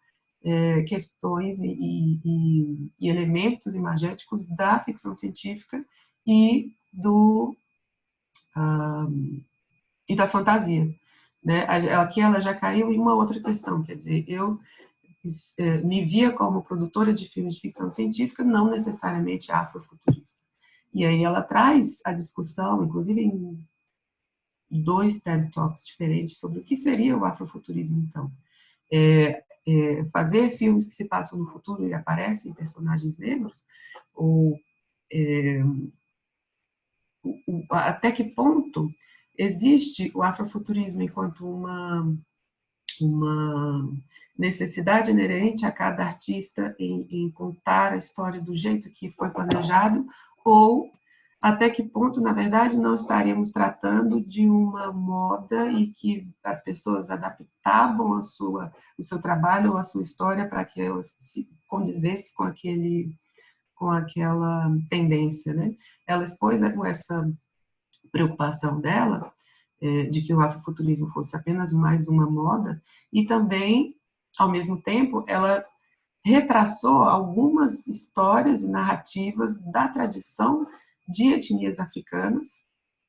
questões e elementos imagéticos da ficção científica e e da fantasia, né? Aqui ela já caiu em uma outra questão, quer dizer, eu me via como produtora de filmes de ficção científica, não necessariamente afrofuturista. E aí ela traz a discussão, inclusive em 2 TED Talks diferentes, sobre o que seria o afrofuturismo, então. Fazer filmes que se passam no futuro e aparecem personagens negros, ou até que ponto existe o afrofuturismo enquanto uma necessidade inerente a cada artista em contar a história do jeito que foi planejado, ou até que ponto, na verdade, não estaríamos tratando de uma moda e que as pessoas adaptavam o seu trabalho ou a sua história para que elas se condizesse com aquela tendência, né? Ela expôs essa preocupação dela de que o afrofuturismo fosse apenas mais uma moda, e também, ao mesmo tempo, ela retraçou algumas histórias e narrativas da tradição de etnias africanas,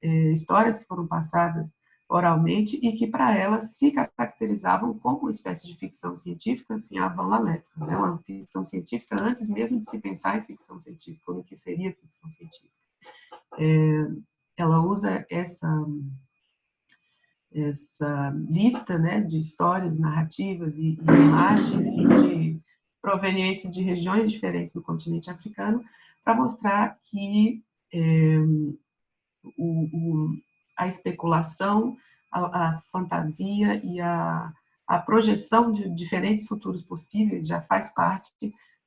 histórias que foram passadas oralmente e que, para ela, se caracterizavam como uma espécie de ficção científica, assim, a van la lettre, né? Uma ficção científica antes mesmo de se pensar em ficção científica, ou no que seria ficção científica. Ela usa essa lista, né, de histórias, narrativas e imagens provenientes de regiões diferentes do continente africano para mostrar que a especulação, a fantasia e a projeção de diferentes futuros possíveis já faz parte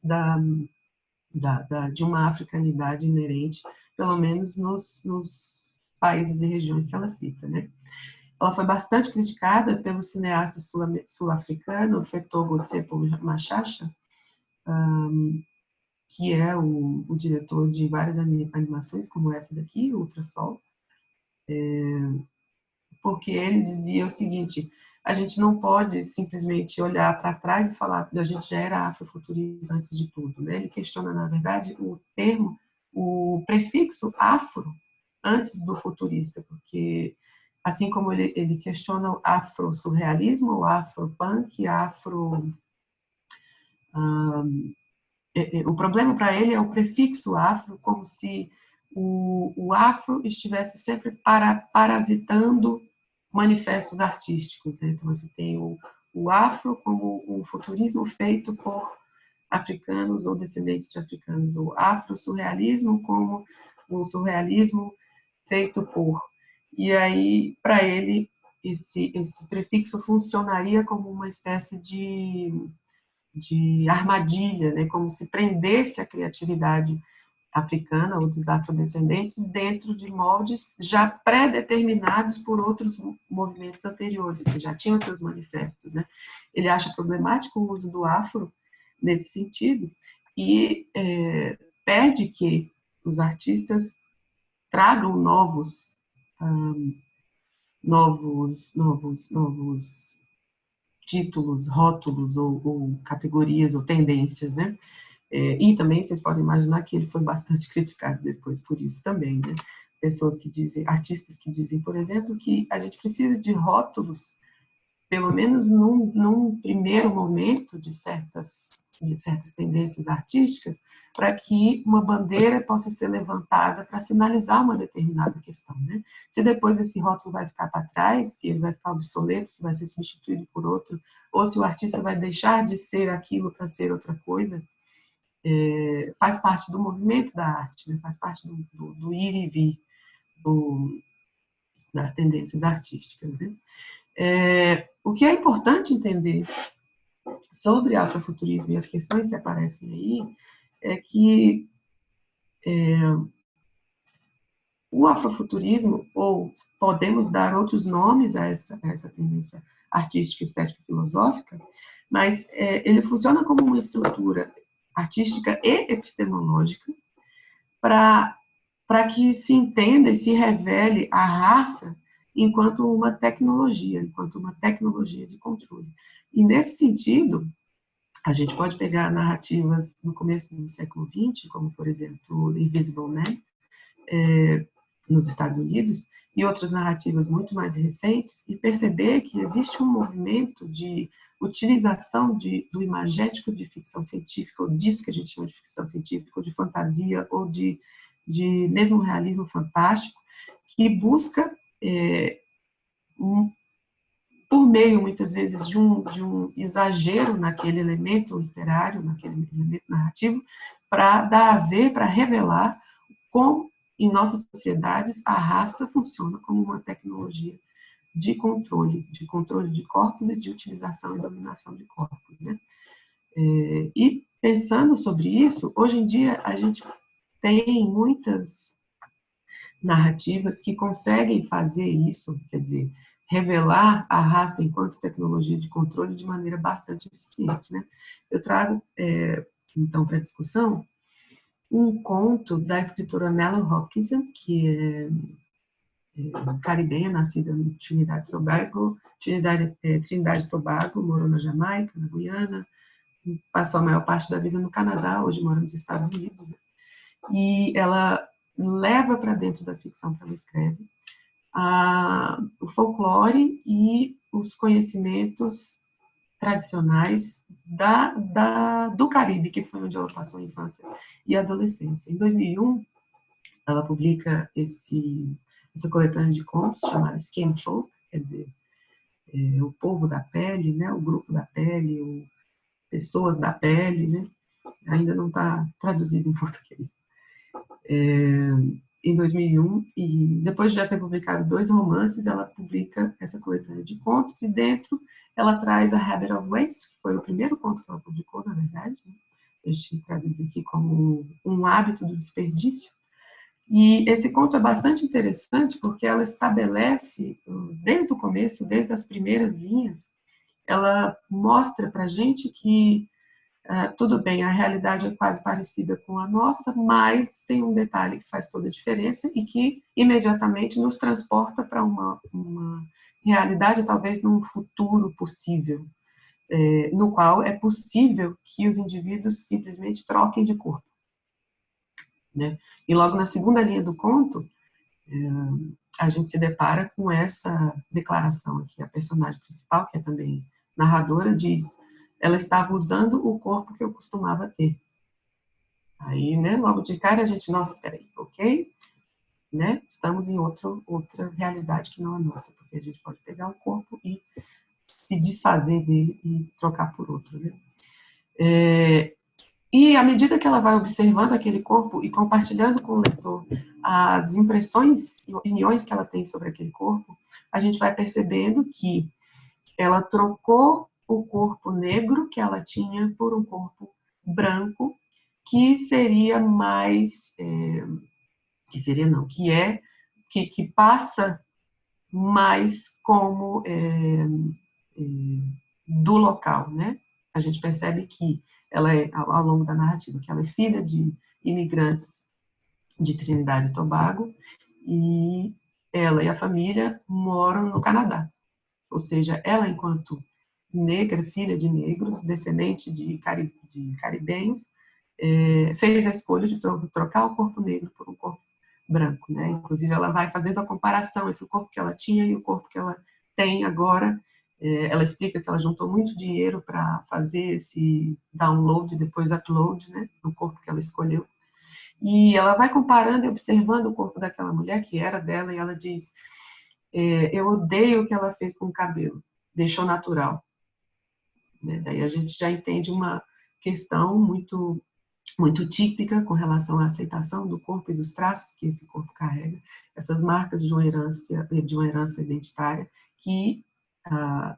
de uma africanidade inerente, pelo menos nos países e regiões que ela cita, né? Ela foi bastante criticada pelo cineasta sul-africano Feto Gotsepo Machacha, que é o diretor de várias animações, como essa daqui, Ultrasol, porque ele dizia o seguinte: a gente não pode simplesmente olhar para trás e falar que a gente já era afrofuturista antes de tudo, né? Ele questiona, na verdade, o prefixo afro antes do futurista, porque assim como ele questiona o afro-surrealismo, o afro-punk, o problema para ele é o prefixo afro, como se o afro estivesse sempre parasitando manifestos artísticos, né? Então, você tem o afro como um futurismo feito por africanos ou descendentes de africanos, o afro-surrealismo como um surrealismo feito por... E aí, para ele, esse prefixo funcionaria como uma espécie de armadilha, né? Como se prendesse a criatividade africana ou dos afrodescendentes dentro de moldes já pré-determinados por outros movimentos anteriores, que já tinham seus manifestos, né? Ele acha problemático o uso do afro nesse sentido e pede que os artistas tragam novos títulos, rótulos ou categorias ou tendências, né? E também vocês podem imaginar que ele foi bastante criticado depois por isso também, né? Pessoas que dizem, artistas que dizem, por exemplo, que a gente precisa de rótulos, pelo menos num primeiro momento de certas tendências artísticas, para que uma bandeira possa ser levantada para sinalizar uma determinada questão, né? Se depois esse rótulo vai ficar para trás, se ele vai ficar obsoleto, se vai ser substituído por outro, ou se o artista vai deixar de ser aquilo para ser outra coisa, faz parte do movimento da arte, né? Faz parte do ir e vir das tendências artísticas, né? O que é importante entender sobre afrofuturismo e as questões que aparecem aí é que o afrofuturismo, ou podemos dar outros nomes a essa tendência artística, estética e filosófica, mas ele funciona como uma estrutura artística e epistemológica para que se entenda e se revele a raça enquanto uma tecnologia de controle. E, nesse sentido, a gente pode pegar narrativas no começo do século XX, como, por exemplo, Invisible Man, nos Estados Unidos, e outras narrativas muito mais recentes, e perceber que existe um movimento de utilização do imagético de ficção científica, ou disso que a gente chama de ficção científica, ou de fantasia, ou de mesmo realismo fantástico, que busca, por meio, muitas vezes, de um exagero naquele elemento literário, naquele elemento narrativo, para dar a ver, para revelar como, em nossas sociedades, a raça funciona como uma tecnologia de controle de corpos e de utilização e dominação de corpos, né? E, pensando sobre isso, hoje em dia, a gente tem muitas narrativas que conseguem fazer isso, quer dizer, revelar a raça enquanto tecnologia de controle de maneira bastante eficiente, né? Eu trago, então, para discussão, um conto da escritora Nella Hopkinson, que é caribenha, nascida em Trinidad e Tobago, morou na Jamaica, na Guiana, passou a maior parte da vida no Canadá, hoje mora nos Estados Unidos, né? E ela leva para dentro da ficção que ela escreve o folclore e os conhecimentos tradicionais do Caribe, que foi onde ela passou a infância e a adolescência. Em 2001, ela publica essa coletânea de contos chamada Skin Folk, quer dizer, o povo da pele, né, o grupo da pele, pessoas da pele, né, ainda não está traduzido em português. Em 2001, e depois de já ter publicado 2 romances, ela publica essa coletânea de contos, e dentro ela traz A Habit of Waste, que foi o primeiro conto que ela publicou, na verdade, né? A gente traduz aqui como um hábito do desperdício. E esse conto é bastante interessante porque ela estabelece, desde o começo, desde as primeiras linhas, ela mostra para a gente que tudo bem, a realidade é quase parecida com a nossa, mas tem um detalhe que faz toda a diferença e que imediatamente nos transporta para uma realidade, talvez num futuro possível, no qual é possível que os indivíduos simplesmente troquem de corpo, né? E logo na segunda linha do conto, a gente se depara com essa declaração aqui. A personagem principal, que é também narradora, diz: ela estava usando o corpo que eu costumava ter. Aí, né, logo de cara a gente, nossa, peraí, ok, né, estamos em outra realidade que não a nossa, porque a gente pode pegar o corpo e se desfazer dele e trocar por outro, né. E à medida que ela vai observando aquele corpo e compartilhando com o leitor as impressões e opiniões que ela tem sobre aquele corpo, a gente vai percebendo que ela trocou o corpo negro que ela tinha por um corpo branco, que seria mais, que passa mais como do local, né? A gente percebe que ela ao longo da narrativa, que ela é filha de imigrantes de Trinidad e Tobago, e ela e a família moram no Canadá. Ou seja, ela, enquanto negra, filha de negros, descendente de caribenhos, fez a escolha de trocar o corpo negro por um corpo branco, né? Inclusive, ela vai fazendo a comparação entre o corpo que ela tinha e o corpo que ela tem agora. Ela explica que ela juntou muito dinheiro para fazer esse download, depois upload, né, do corpo que ela escolheu. E ela vai comparando e observando o corpo daquela mulher, que era dela, e ela diz, eu odeio o que ela fez com o cabelo, deixou natural. Né? Daí a gente já entende uma questão muito típica com relação à aceitação do corpo e dos traços que esse corpo carrega, essas marcas de uma herança identitária que, à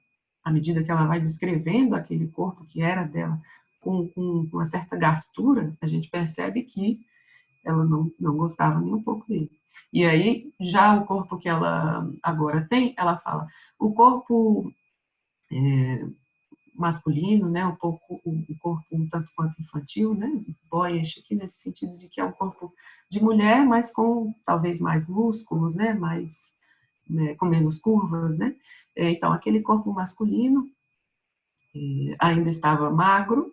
medida que ela vai descrevendo aquele corpo que era dela com uma certa gastura, a gente percebe que ela não gostava nem um pouco dele. E aí, já o corpo que ela agora tem, ela fala, o corpo masculino, né, um pouco o corpo um tanto quanto infantil, né, boyish aqui nesse sentido de que é um corpo de mulher, mas com talvez mais músculos, né, mais, né, com menos curvas, né. Então aquele corpo masculino ainda estava magro,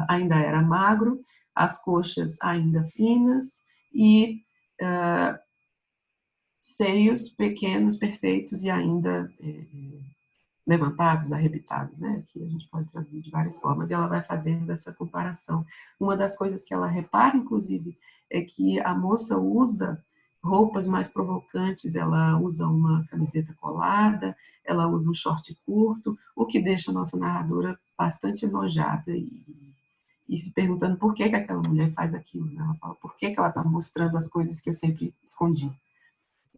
ainda era magro, as coxas ainda finas e seios pequenos, perfeitos e ainda levantados, arrebitados, né? Que a gente pode traduzir de várias formas, e ela vai fazendo essa comparação. Uma das coisas que ela repara, inclusive, é que a moça usa roupas mais provocantes, ela usa uma camiseta colada, ela usa um short curto, o que deixa a nossa narradora bastante enojada e se perguntando por que aquela mulher faz aquilo. Né? Ela fala, por que ela está mostrando as coisas que eu sempre escondi?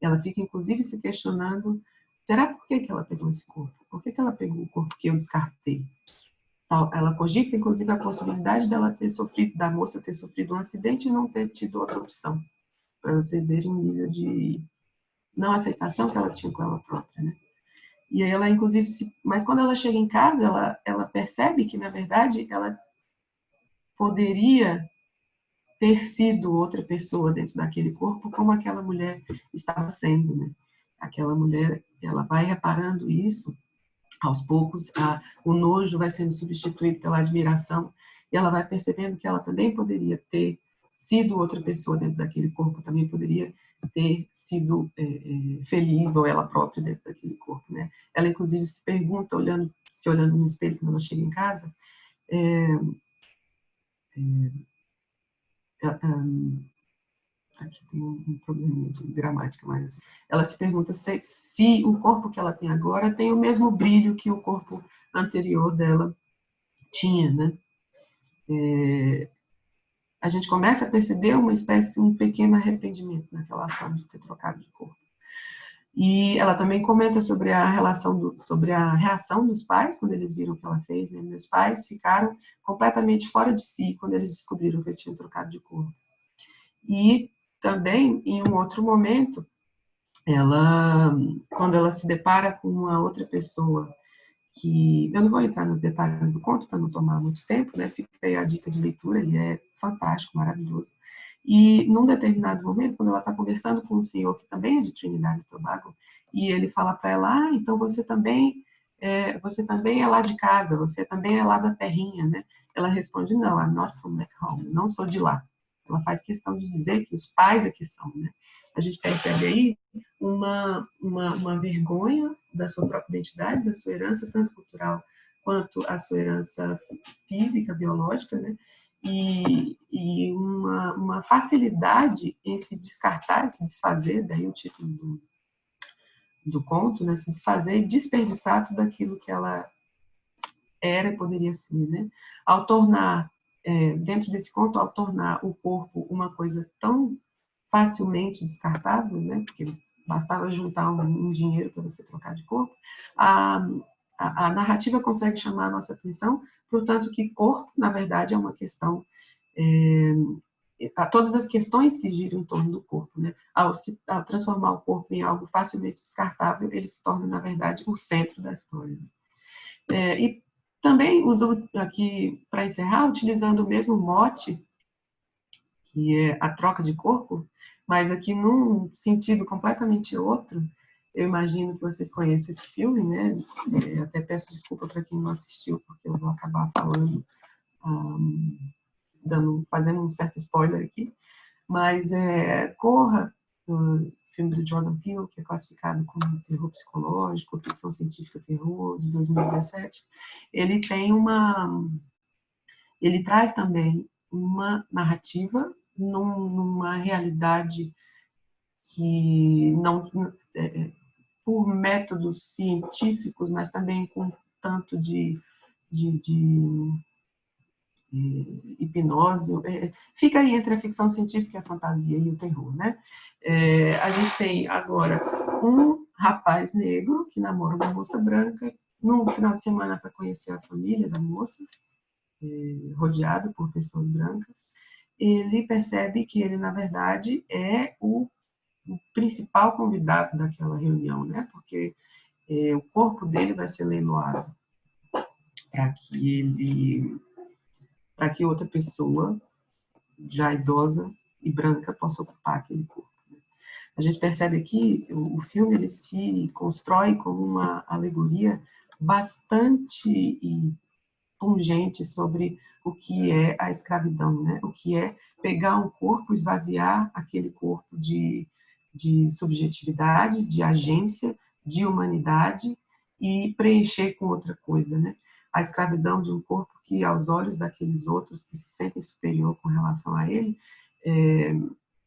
Ela fica, inclusive, se questionando, será por que ela pegou esse corpo? Por que ela pegou o corpo que eu descartei? Ela cogita, inclusive, a possibilidade dela ter sofrido, da moça ter sofrido um acidente e não ter tido outra opção. Para vocês verem o nível de não aceitação que ela tinha com ela própria, né? E aí ela, inclusive, mas quando ela chega em casa, ela percebe que, na verdade, ela poderia ter sido outra pessoa dentro daquele corpo, como aquela mulher estava sendo, né? Aquela mulher, ela vai reparando isso, aos poucos, o nojo vai sendo substituído pela admiração, e ela vai percebendo que ela também poderia ter sido outra pessoa dentro daquele corpo, também poderia ter sido feliz, ou ela própria dentro daquele corpo, né? Ela, inclusive, se pergunta, se olhando no espelho quando ela chega em casa, aqui tem um probleminha de gramática, mas ela se pergunta se o corpo que ela tem agora tem o mesmo brilho que o corpo anterior dela tinha, né? A gente começa a perceber um pequeno arrependimento naquela ação de ter trocado de corpo. E ela também comenta sobre a reação dos pais quando eles viram o que ela fez, né? Meus pais ficaram completamente fora de si quando eles descobriram que eu tinha trocado de corpo. E também, em um outro momento, quando ela se depara com uma outra pessoa, que eu não vou entrar nos detalhes do conto para não tomar muito tempo, né? Fica aí a dica de leitura, ele é fantástico, maravilhoso. E num determinado momento, quando ela está conversando com um senhor que também é de Trinidad e Tobago, e ele fala para ela, então você também é lá de casa, você também é lá da terrinha, né? Ela responde, não, I'm not from back home, não sou de lá. Ela faz questão de dizer que os pais é que são, né? A gente percebe aí uma vergonha da sua própria identidade, da sua herança, tanto cultural quanto a sua herança física, biológica, né? E uma facilidade em se descartar, se desfazer, daí o título do conto, né? Se desfazer e desperdiçar tudo aquilo que ela era e poderia ser, né? Ao tornar, dentro desse conto, ao tornar o corpo uma coisa tão facilmente descartável, né? Porque bastava juntar um dinheiro para você trocar de corpo, a narrativa consegue chamar a nossa atenção, portanto que corpo, na verdade, é uma questão, todas as questões que giram em torno do corpo, né? Ao transformar o corpo em algo facilmente descartável, ele se torna, na verdade, o centro da história. E também uso aqui, para encerrar, utilizando o mesmo mote, que é a troca de corpo, mas aqui num sentido completamente outro, Eu imagino que vocês conhecem esse filme, né? Até peço desculpa para quem não assistiu, porque eu vou acabar falando, fazendo um certo spoiler aqui. Mas Corra, o filme do Jordan Peele, que é classificado como terror psicológico, ficção científica terror, de 2017, ele traz também uma narrativa numa realidade que não por métodos científicos, mas também com tanto de hipnose, fica aí entre a ficção científica, a fantasia e o terror, né? A gente tem agora um rapaz negro que namora uma moça branca, no final de semana para conhecer a família da moça, rodeado por pessoas brancas. Ele percebe que ele, na verdade, é o principal convidado daquela reunião, né? Porque o corpo dele vai ser leiloado para que outra pessoa, já idosa e branca, possa ocupar aquele corpo. A gente percebe aqui, o filme ele se constrói como uma alegoria bastante pungente sobre o que é a escravidão, né? O que é pegar um corpo, esvaziar aquele corpo de subjetividade, de agência, de humanidade e preencher com outra coisa, né? A escravidão de um corpo que, aos olhos daqueles outros que se sentem superior com relação a ele,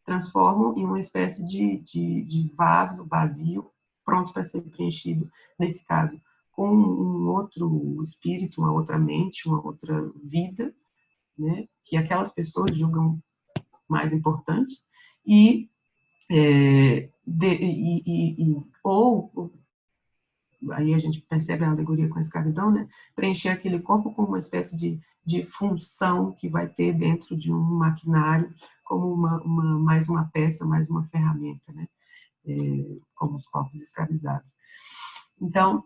transformam em uma espécie de vaso vazio, pronto para ser preenchido, nesse caso, com um outro espírito, uma outra mente, uma outra vida, né, que aquelas pessoas julgam mais importante, ou aí a gente percebe a alegoria com a escravidão, né, preencher aquele corpo com uma espécie de função que vai ter dentro de um maquinário, como mais uma peça, mais uma ferramenta, né, como os corpos escravizados. Então,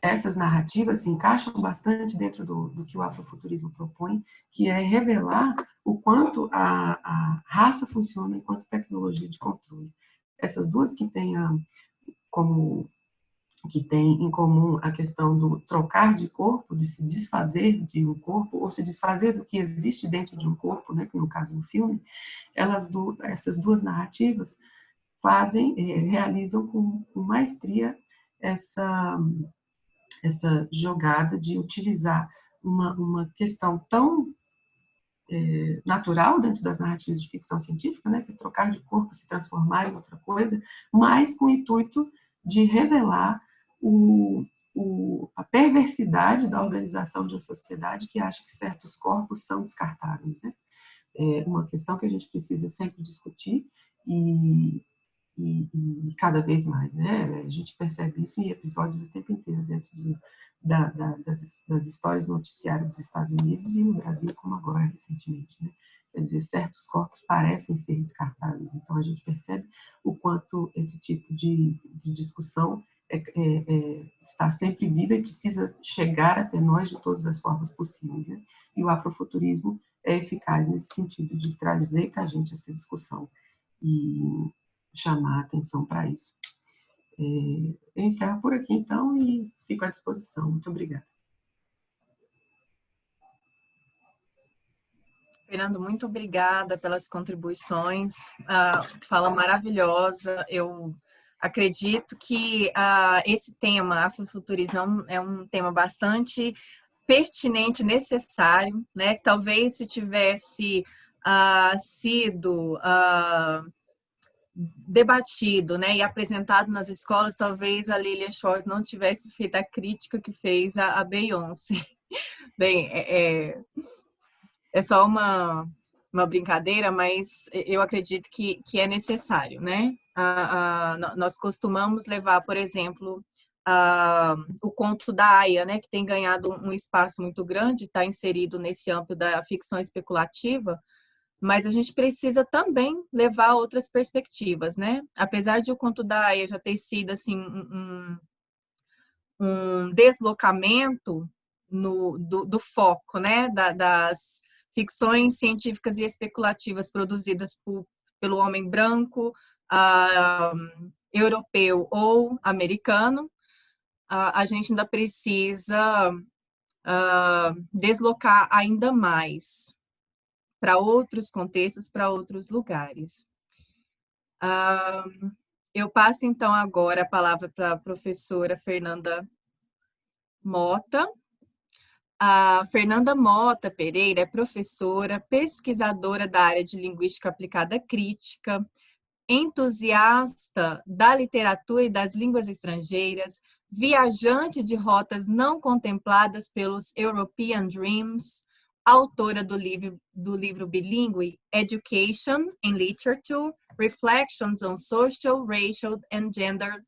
essas narrativas se encaixam bastante dentro do que o afrofuturismo propõe, que é revelar o quanto a raça funciona enquanto tecnologia de controle. Essas duas que têm em comum a questão do trocar de corpo, de se desfazer de um corpo, ou se desfazer do que existe dentro de um corpo, né, que no caso do filme, essas duas narrativas realizam com maestria essa jogada de utilizar uma questão tão natural dentro das narrativas de ficção científica, né, que é trocar de corpo, se transformar em outra coisa, mas com o intuito de revelar a perversidade da organização de uma sociedade que acha que certos corpos são descartáveis, né? É uma questão que a gente precisa sempre discutir e cada vez mais, né? A gente percebe isso em episódios o tempo inteiro dentro das histórias do noticiário dos Estados Unidos e no Brasil, como agora recentemente, né? Quer dizer, certos corpos parecem ser descartáveis, então a gente percebe o quanto esse tipo de discussão está sempre viva e precisa chegar até nós de todas as formas possíveis, né? E o afrofuturismo é eficaz nesse sentido de trazer para a gente essa discussão e chamar a atenção para isso. Eu encerro por aqui, então, e fico à disposição. Muito obrigada. Fernando, muito obrigada pelas contribuições. Fala maravilhosa. Eu acredito que esse tema, afrofuturismo, é um tema bastante pertinente, necessário, né? Talvez se tivesse sido debatido, né, e apresentado nas escolas, talvez a Lilian Schwartz não tivesse feito a crítica que fez a Beyoncé. Bem, é só uma brincadeira, mas eu acredito que é necessário, né? Nós costumamos levar, por exemplo, o conto da Aya, né, que tem ganhado um espaço muito grande, está inserido nesse âmbito da ficção especulativa, mas a gente precisa também levar outras perspectivas, né? Apesar de o conto da Aya já ter sido assim um deslocamento do foco, né? Das ficções científicas e especulativas produzidas pelo homem branco europeu ou americano, a gente ainda precisa deslocar ainda mais para outros contextos, para outros lugares. Eu passo, então, agora a palavra para a professora Fernanda Mota. A Fernanda Mota Pereira é professora, pesquisadora da área de linguística aplicada crítica, entusiasta da literatura e das línguas estrangeiras, viajante de rotas não contempladas pelos European Dreams, autora do livro bilíngue Education and Literature, Reflections on Social, Racial and Gender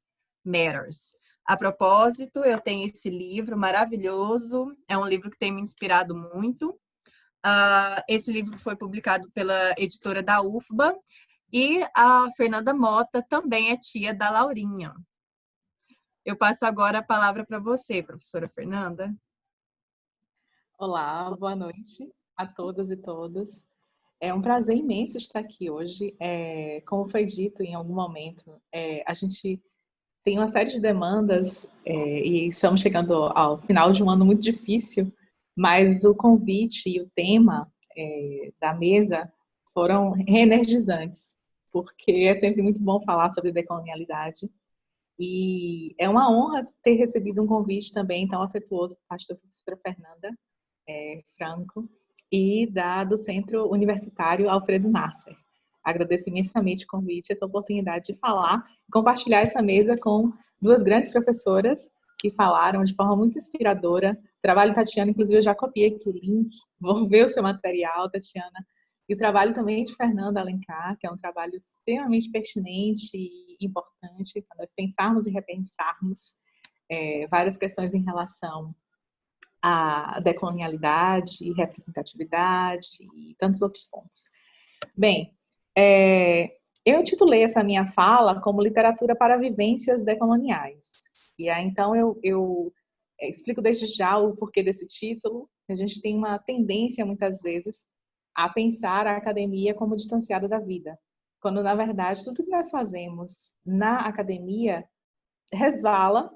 Matters. A propósito, eu tenho esse livro maravilhoso, é um livro que tem me inspirado muito. Esse livro foi publicado pela editora da UFBA, e a Fernanda Mota também é tia da Laurinha. Eu passo agora a palavra para você, professora Fernanda. Olá, boa noite a todas e todos. É um prazer imenso estar aqui hoje. Como foi dito em algum momento, a gente tem uma série de demandas e estamos chegando ao final de um ano muito difícil, mas o convite e o tema da mesa foram reenergizantes, porque é sempre muito bom falar sobre decolonialidade. E é uma honra ter recebido um convite também tão afetuoso por parte da professora Fernanda Franco e do Centro Universitário Alfredo Nasser. Agradeço imensamente o convite, essa oportunidade de falar e compartilhar essa mesa com duas grandes professoras que falaram de forma muito inspiradora. O trabalho, Tatiana, inclusive eu já copiei aqui o link, vou ver o seu material, Tatiana. E o trabalho também de Fernanda Alencar, que é um trabalho extremamente pertinente e importante para nós pensarmos e repensarmos várias questões em relação à decolonialidade, representatividade e tantos outros pontos. Bem, eu intitulei essa minha fala como Literatura para Vivências Decoloniais. E aí, então, eu explico desde já o porquê desse título. A gente tem uma tendência, muitas vezes, a pensar a academia como distanciada da vida, quando, na verdade, tudo que nós fazemos na academia resvala,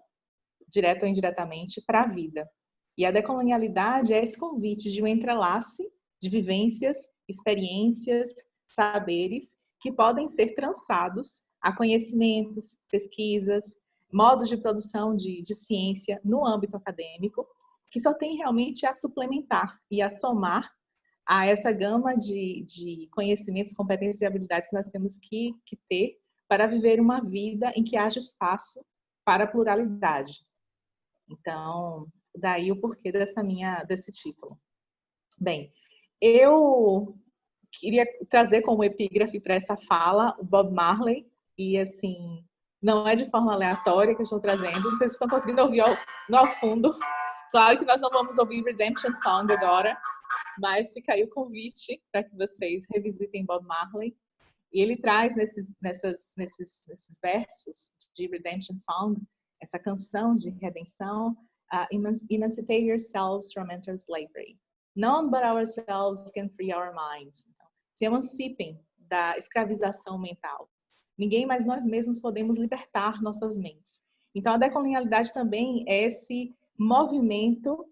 direto ou indiretamente, para a vida. E a decolonialidade é esse convite de um entrelace de vivências, experiências, saberes que podem ser trançados a conhecimentos, pesquisas, modos de produção de ciência no âmbito acadêmico, que só tem realmente a suplementar e a somar a essa gama de conhecimentos, competências e habilidades que nós temos que ter para viver uma vida em que haja espaço para a pluralidade. Então, daí o porquê desse título. Bem, eu queria trazer como epígrafe para essa fala o Bob Marley, e assim, não é de forma aleatória que eu estou trazendo, não sei se vocês estão conseguindo ouvir ao fundo. Claro que nós não vamos ouvir Redemption Song agora, mas fica aí o convite para que vocês revisitem Bob Marley. E ele traz nesses versos de Redemption Song, essa canção de redenção, emancipate yourselves from mental slavery. None but ourselves can free our minds. Então, se emancipem da escravização mental. Ninguém mais nós mesmos podemos libertar nossas mentes. Então, a decolonialidade também é esse movimento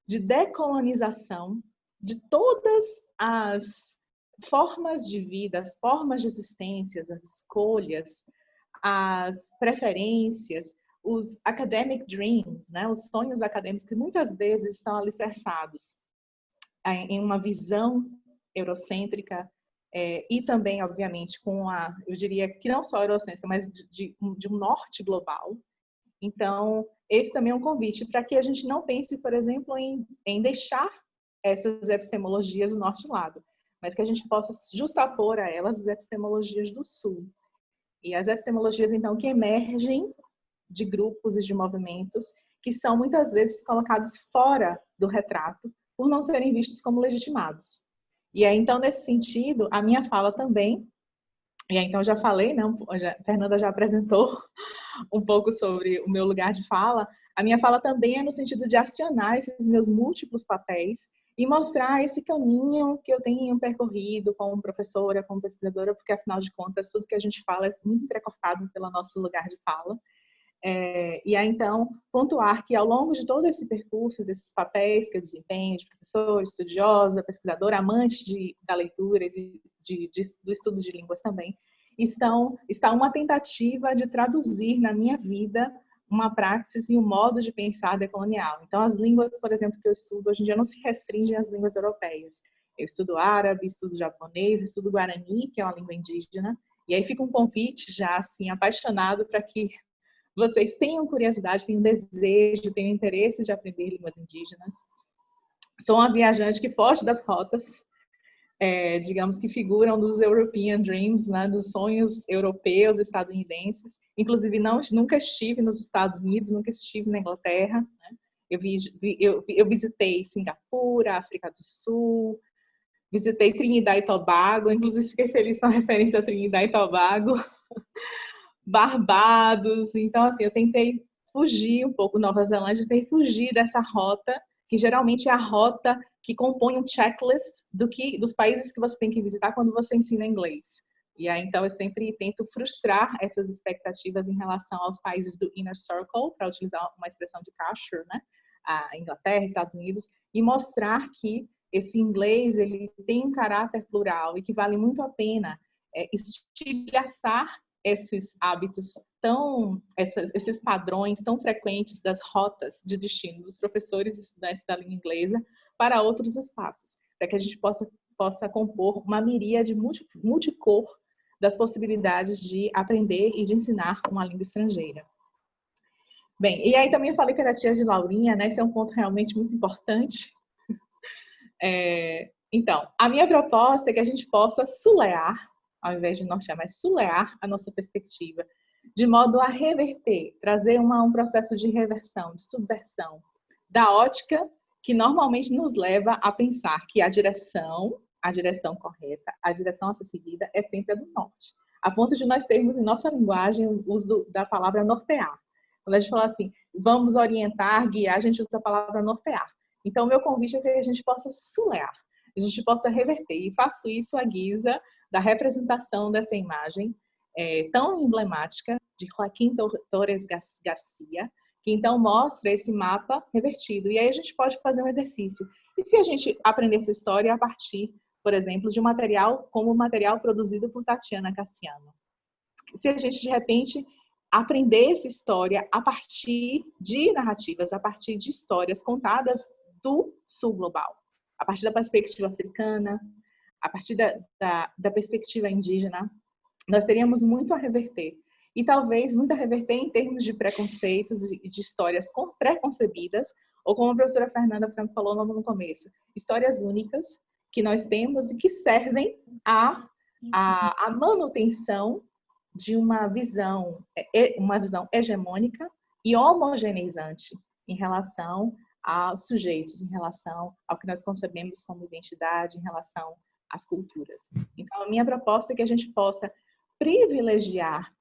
de decolonização de todas as formas de vida, as formas de existência, as escolhas, as preferências, os academic dreams, né, os sonhos acadêmicos que muitas vezes estão alicerçados em uma visão eurocêntrica e também, obviamente, eu diria que não só eurocêntrica, mas de um norte global. Então, esse também é um convite para que a gente não pense, por exemplo, em deixar essas epistemologias do norte lado, mas que a gente possa justapor a elas as epistemologias do sul. E as epistemologias, então, que emergem de grupos e de movimentos que são muitas vezes colocados fora do retrato por não serem vistos como legitimados. E aí, então, nesse sentido, a minha fala também, e aí, então, já falei, né, a Fernanda já apresentou um pouco sobre o meu lugar de fala, a minha fala também é no sentido de acionar esses meus múltiplos papéis e mostrar esse caminho que eu tenho percorrido como professora, como pesquisadora, porque, afinal de contas, tudo que a gente fala é muito entrecortado pelo nosso lugar de fala. E aí, então, pontuar que, ao longo de todo esse percurso, desses papéis que eu desempenho, de professora, estudiosa, pesquisadora, amante da leitura e do estudo de línguas também, está uma tentativa de traduzir na minha vida uma praxis e um modo de pensar decolonial. Então, as línguas, por exemplo, que eu estudo hoje em dia não se restringem às línguas europeias. Eu estudo árabe, estudo japonês, estudo guarani, que é uma língua indígena, e aí fica um convite já, assim, apaixonado para que vocês tenham curiosidade, tenham desejo, tenham interesse de aprender línguas indígenas. Sou uma viajante que foge das rotas, digamos que figuram dos European Dreams, né, dos sonhos europeus, estadunidenses. Inclusive, nunca estive nos Estados Unidos, nunca estive na Inglaterra. Né? Eu visitei Singapura, África do Sul, visitei Trinidad e Tobago, inclusive fiquei feliz com a referência a Trinidad e Tobago, Barbados. Então, assim, eu tentei fugir um pouco, Nova Zelândia, tentei fugir dessa rota, que geralmente é a rota que compõe um checklist dos países que você tem que visitar quando você ensina inglês. E aí, então, eu sempre tento frustrar essas expectativas em relação aos países do Inner Circle, para utilizar uma expressão de Kasher, né? A Inglaterra, Estados Unidos, e mostrar que esse inglês ele tem um caráter plural e que vale muito a pena estilhaçar esses hábitos esses padrões tão frequentes das rotas de destino dos professores e estudantes da língua inglesa para outros espaços, para que a gente possa compor uma miríade multicor das possibilidades de aprender e de ensinar uma língua estrangeira. Bem, e aí também eu falei que era tia de Laurinha, né? Esse é um ponto realmente muito importante. Então, a minha proposta é que a gente possa sulear, ao invés de nortear, mas sulear a nossa perspectiva, de modo a reverter, trazer um processo de reversão, de subversão da ótica que normalmente nos leva a pensar que a direção correta, a direção a ser seguida é sempre a do norte. A ponto de nós termos em nossa linguagem o uso da palavra nortear. Quando a gente fala assim, vamos orientar, guiar, a gente usa a palavra nortear. Então, o meu convite é que a gente possa sulear, a gente possa reverter. E faço isso à guisa da representação dessa imagem tão emblemática de Joaquim Torres Garcia, que então mostra esse mapa revertido. E aí a gente pode fazer um exercício. E se a gente aprender essa história a partir, por exemplo, de um material como o material produzido por Tatiana Cassiano? Se a gente, de repente, aprender essa história a partir de narrativas, a partir de histórias contadas do sul global, a partir da perspectiva africana, a partir da perspectiva indígena, nós teríamos muito a reverter. E talvez muito a reverter em termos de preconceitos e de histórias preconcebidas, ou como a professora Fernanda Franco falou no começo, histórias únicas que nós temos e que servem à manutenção de uma visão hegemônica e homogeneizante em relação aos sujeitos, em relação ao que nós concebemos como identidade, em relação às culturas. Então, a minha proposta é que a gente possa privilegiar,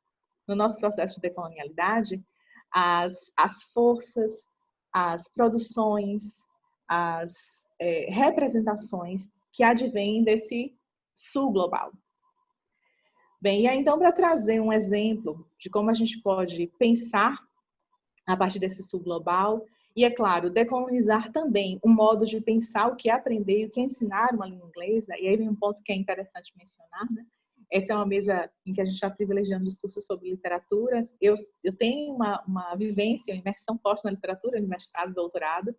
no nosso processo de decolonialidade, as forças, as produções, as representações que advêm desse sul global. Bem, e aí, então, para trazer um exemplo de como a gente pode pensar a partir desse sul global, e, é claro, decolonizar também o modo de pensar o que é aprender e o que é ensinar uma língua inglesa, e aí vem um ponto que é interessante mencionar, né? Essa é uma mesa em que a gente está privilegiando discursos sobre literaturas. Eu tenho uma vivência, uma imersão forte na literatura, no mestrado e doutorado,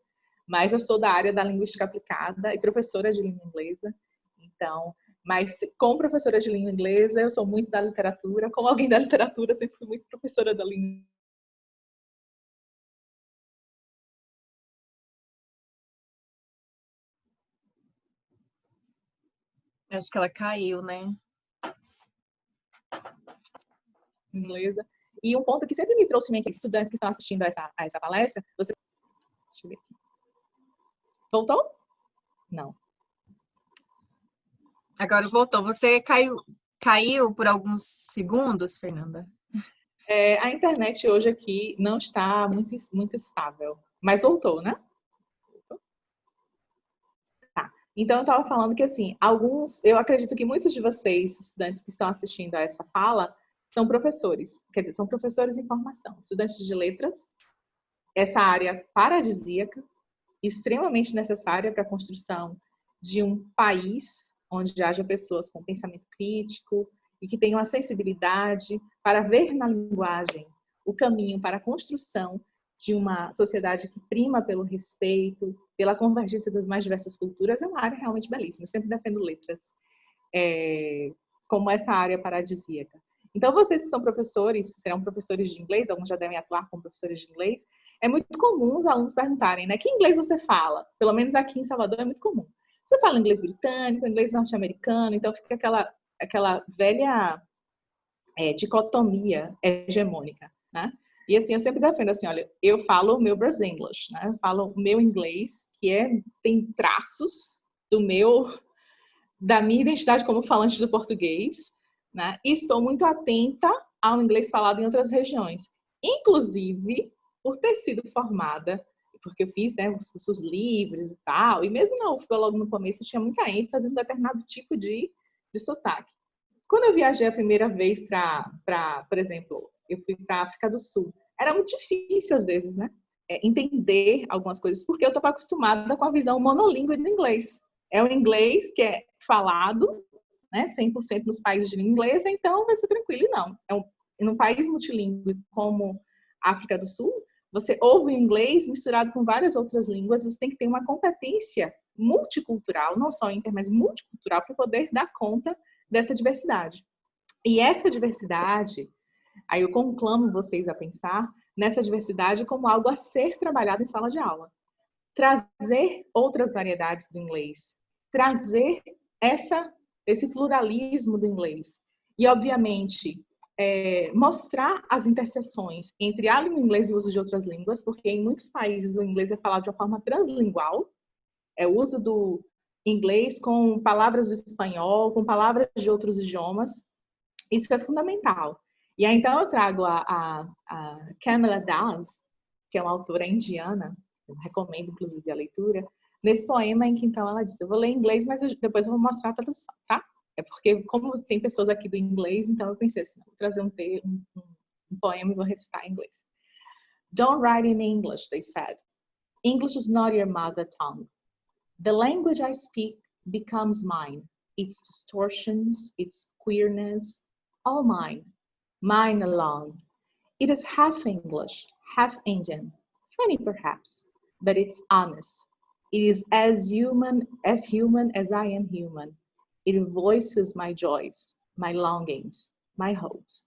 mas eu sou da área da linguística aplicada e professora de língua inglesa. Então, mas como professora de língua inglesa, eu sou muito da literatura. Como alguém da literatura, sempre fui muito professora da língua. Acho que ela caiu, né? Inglesa. E um ponto que sempre me trouxe minha estudantes que estão assistindo a essa palestra, deixa eu ver aqui. Voltou? Não. Agora voltou. Você caiu por alguns segundos, Fernanda? A internet hoje aqui não está muito estável, mas voltou, né? Então, eu estava falando que, assim, eu acredito que muitos de vocês, estudantes que estão assistindo a essa fala, são professores, quer dizer, são professores em formação, estudantes de letras, essa área paradisíaca, extremamente necessária para a construção de um país onde haja pessoas com pensamento crítico e que tenham a sensibilidade para ver na linguagem o caminho para a construção de uma sociedade que prima pelo respeito, pela convergência das mais diversas culturas. É uma área realmente belíssima. Eu sempre defendo letras como essa área paradisíaca. Então, vocês que são professores, serão professores de inglês, alguns já devem atuar como professores de inglês, é muito comum os alunos perguntarem, né? Que inglês você fala? Pelo menos aqui em Salvador é muito comum. Você fala inglês britânico, inglês norte-americano, então fica aquela velha dicotomia hegemônica, né? E assim, eu sempre defendo assim, olha, eu falo o meu Brasinglish, né? Eu falo o meu inglês, que tem traços da minha identidade como falante do português, né? E estou muito atenta ao inglês falado em outras regiões. Inclusive, por ter sido formada, porque eu fiz, né, os cursos livres e tal, e mesmo na UFBA, logo no começo, eu tinha muita ênfase em um determinado tipo de sotaque. Quando eu viajei a primeira vez por exemplo, eu fui para a África do Sul, era muito difícil, às vezes, né? Entender algumas coisas, porque eu estava acostumada com a visão monolíngue do inglês. É o inglês que é falado, né, 100% nos países de língua inglesa, então vai ser tranquilo. E não. Num país multilingüe como a África do Sul, você ouve o inglês misturado com várias outras línguas, você tem que ter uma competência multicultural, não só inter, mas multicultural, para poder dar conta dessa diversidade. E essa diversidade, aí eu conclamo vocês a pensar nessa diversidade como algo a ser trabalhado em sala de aula. Trazer outras variedades do inglês, trazer esse pluralismo do inglês. E, obviamente, mostrar as interseções entre a língua inglesa e o uso de outras línguas, porque em muitos países o inglês é falado de uma forma translingual, é o uso do inglês com palavras do espanhol, com palavras de outros idiomas. Isso é fundamental. E aí, então, eu trago a Kamala Das, que é uma autora indiana, eu recomendo, inclusive, a leitura, nesse poema em que, então, ela diz, eu vou ler em inglês, mas depois eu vou mostrar a tradução, tá? É porque, como tem pessoas aqui do inglês, então eu pensei assim, vou trazer um poema e vou recitar em inglês. Don't write in English, they said. English is not your mother tongue. The language I speak becomes mine. Its distortions, its queerness, all mine. Mine alone. It is half English, half Indian. Funny perhaps, but it's honest. It is as human as I am human. It voices my joys, my longings, my hopes.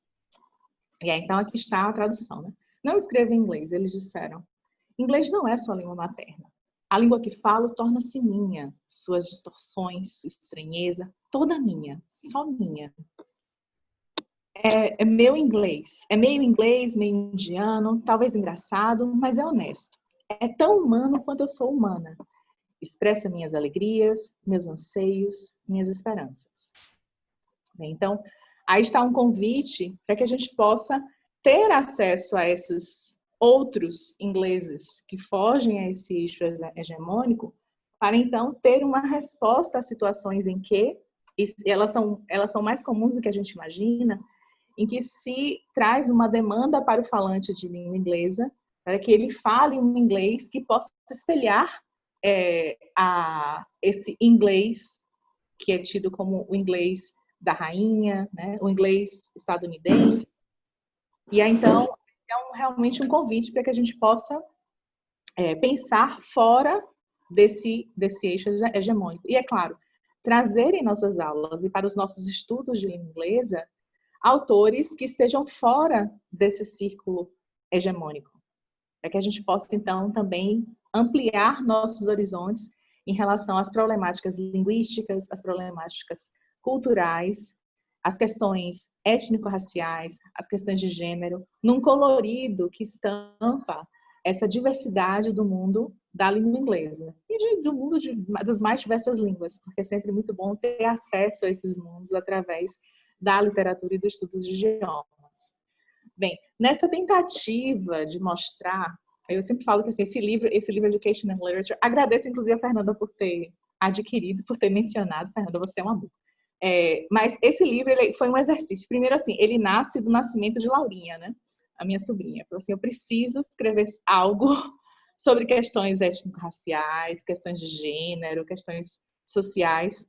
E aí, então, aqui está a tradução, né? Não escreva em inglês, eles disseram. Inglês não é sua língua materna. A língua que falo torna-se minha. Suas distorções, sua estranheza, toda minha, só minha. É meu inglês. É meio inglês, meio indiano, talvez engraçado, mas é honesto. É tão humano quanto eu sou humana. Expressa minhas alegrias, meus anseios, minhas esperanças. Então, aí está um convite para que a gente possa ter acesso a esses outros ingleses que fogem a esse eixo hegemônico, para então ter uma resposta a situações em que elas são mais comuns do que a gente imagina, em que se traz uma demanda para o falante de língua inglesa, para que ele fale um inglês que possa espelhar esse inglês que é tido como o inglês da rainha, né? O inglês estadunidense. E aí, então, realmente um convite para que a gente possa pensar fora desse eixo hegemônico. E, é claro, trazer em nossas aulas e para os nossos estudos de língua inglesa autores que estejam fora desse círculo hegemônico, para que a gente possa, então, também ampliar nossos horizontes em relação às problemáticas linguísticas, às problemáticas culturais, as questões étnico-raciais, as questões de gênero, num colorido que estampa essa diversidade do mundo da língua inglesa e do mundo das mais diversas línguas, porque é sempre muito bom ter acesso a esses mundos através da literatura e do estudo de idiomas. Bem, nessa tentativa de mostrar, eu sempre falo que assim, esse livro Education and Literature, agradeço inclusive a Fernanda por ter adquirido por ter mencionado. Fernanda, você é um amor. Mas esse livro ele foi um exercício. Primeiro, assim, ele nasce do nascimento de Laurinha, né? A minha sobrinha. Falou assim, eu preciso escrever algo sobre questões étnico-raciais, questões de gênero, questões sociais.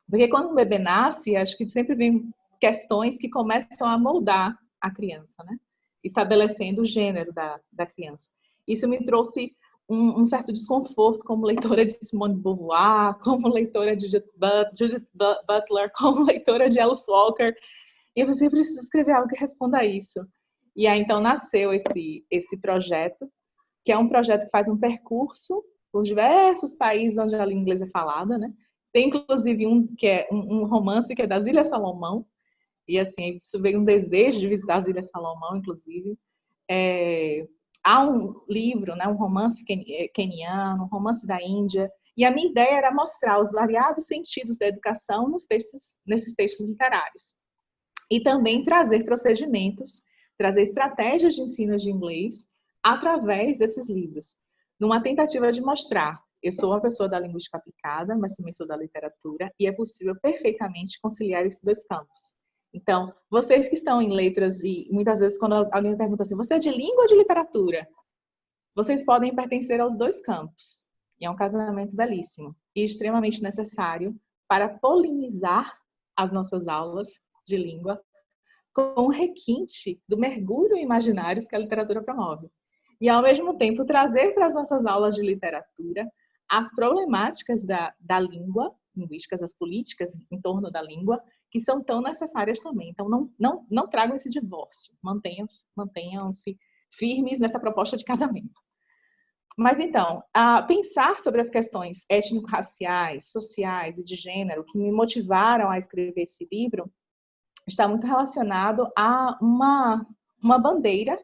Porque quando um bebê nasce, acho que sempre vem questões que começam a moldar a criança, né? Estabelecendo o gênero da criança. Isso me trouxe um certo desconforto como leitora de Simone de Beauvoir, como leitora de Judith Butler, como leitora de Alice Walker. E eu pensei, eu preciso escrever algo que responda a isso. E aí, então, nasceu esse projeto, que é um projeto que faz um percurso por diversos países onde a língua inglesa é falada, né? Tem, inclusive, que é um romance que é das Ilhas Salomão. E, assim, isso veio um desejo de visitar as Ilhas Salomão, inclusive. Há um livro, né, um romance queniano, um romance da Índia, e a minha ideia era mostrar os variados sentidos da educação nesses textos literários. E também trazer procedimentos, trazer estratégias de ensino de inglês através desses livros, numa tentativa de mostrar, eu sou uma pessoa da linguística aplicada, mas também sou da literatura, e é possível perfeitamente conciliar esses dois campos. Então, vocês que estão em letras e muitas vezes quando alguém me pergunta assim, você é de língua ou de literatura? Vocês podem pertencer aos dois campos. E é um casamento belíssimo e extremamente necessário para polinizar as nossas aulas de língua com o requinte do mergulho em imaginários que a literatura promove. E, ao mesmo tempo, trazer para as nossas aulas de literatura as problemáticas da língua, linguísticas, as políticas em torno da língua, que são tão necessárias também. Então, não tragam esse divórcio. Mantenham-se firmes nessa proposta de casamento. Mas, então, pensar sobre as questões étnico-raciais, sociais e de gênero que me motivaram a escrever esse livro está muito relacionado a uma bandeira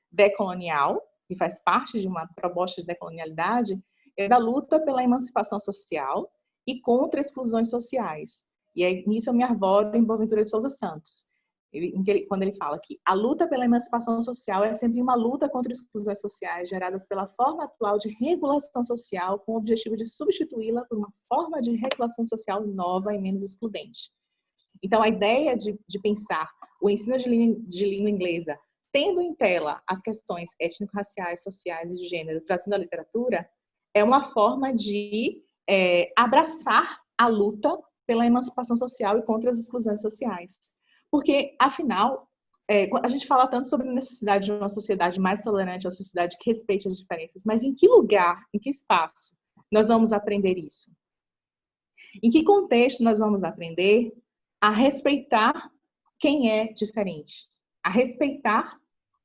decolonial, que faz parte de uma proposta de decolonialidade, da luta pela emancipação social e contra exclusões sociais. E aí, nisso eu me arvoro em Boaventura de Souza Santos, quando ele fala que a luta pela emancipação social é sempre uma luta contra exclusões sociais geradas pela forma atual de regulação social com o objetivo de substituí-la por uma forma de regulação social nova e menos excludente. Então, a ideia de pensar o ensino de língua inglesa tendo em tela as questões étnico-raciais, sociais e de gênero, trazendo a literatura, é uma forma de abraçar a luta pela emancipação social e contra as exclusões sociais. Porque, afinal, a gente fala tanto sobre a necessidade de uma sociedade mais tolerante, uma sociedade que respeite as diferenças, mas em que lugar, em que espaço nós vamos aprender isso? Em que contexto nós vamos aprender a respeitar quem é diferente? A respeitar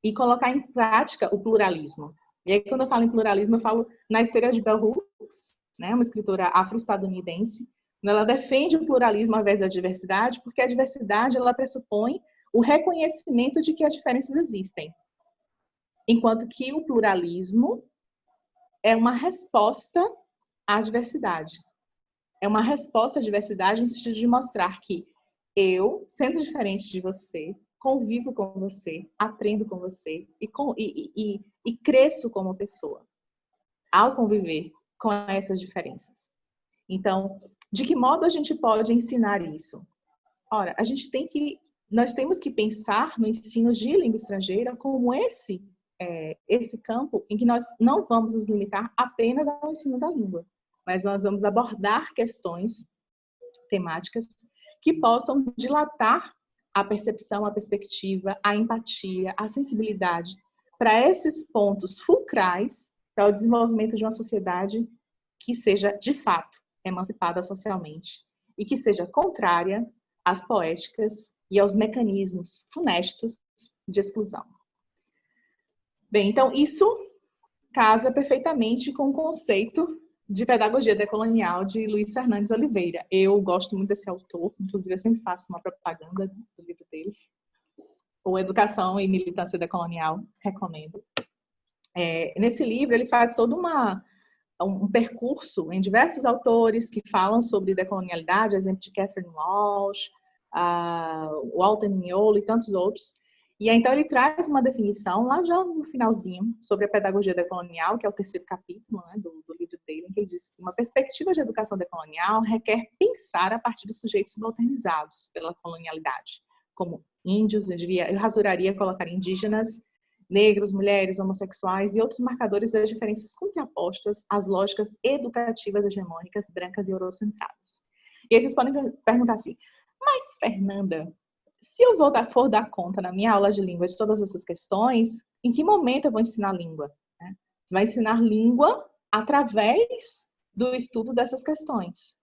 e colocar em prática o pluralismo. E aí, quando eu falo em pluralismo, eu falo na esteira de Bell Hooks, né, uma escritora afro-estadunidense. Ela defende o pluralismo ao invés da diversidade, porque a diversidade ela pressupõe o reconhecimento de que as diferenças existem. Enquanto que o pluralismo é uma resposta à diversidade. É uma resposta à diversidade no sentido de mostrar que eu, sendo diferente de você, convivo com você, aprendo com você e cresço como pessoa ao conviver com essas diferenças. Então, de que modo a gente pode ensinar isso? Ora, nós temos que pensar no ensino de língua estrangeira como esse campo em que nós não vamos nos limitar apenas ao ensino da língua, mas nós vamos abordar questões temáticas que possam dilatar a percepção, a perspectiva, a empatia, a sensibilidade para esses pontos fulcrais para o desenvolvimento de uma sociedade que seja, de fato, emancipada socialmente e que seja contrária às poéticas e aos mecanismos funestos de exclusão. Bem, então isso casa perfeitamente com o conceito de pedagogia decolonial de Luiz Fernandes Oliveira. Eu gosto muito desse autor, inclusive eu sempre faço uma propaganda do livro dele. O Educação e Militância Decolonial, recomendo. Nesse livro ele faz todo um percurso em diversos autores que falam sobre decolonialidade, exemplo de Catherine Walsh, Walter Mignolo e tantos outros. E então ele traz uma definição, lá já no finalzinho, sobre a pedagogia decolonial, que é o terceiro capítulo, né, do livro Taylor, em que ele diz que uma perspectiva de educação decolonial requer pensar a partir dos sujeitos subalternizados pela colonialidade, como índios, eu rasuraria colocar indígenas, negros, mulheres, homossexuais e outros marcadores das diferenças contrapostas às lógicas educativas hegemônicas, brancas e eurocentradas. E aí vocês podem perguntar assim, mas Fernanda, se eu for dar conta na minha aula de língua de todas essas questões, em que momento eu vou ensinar língua? Você vai ensinar língua através do estudo dessas questões.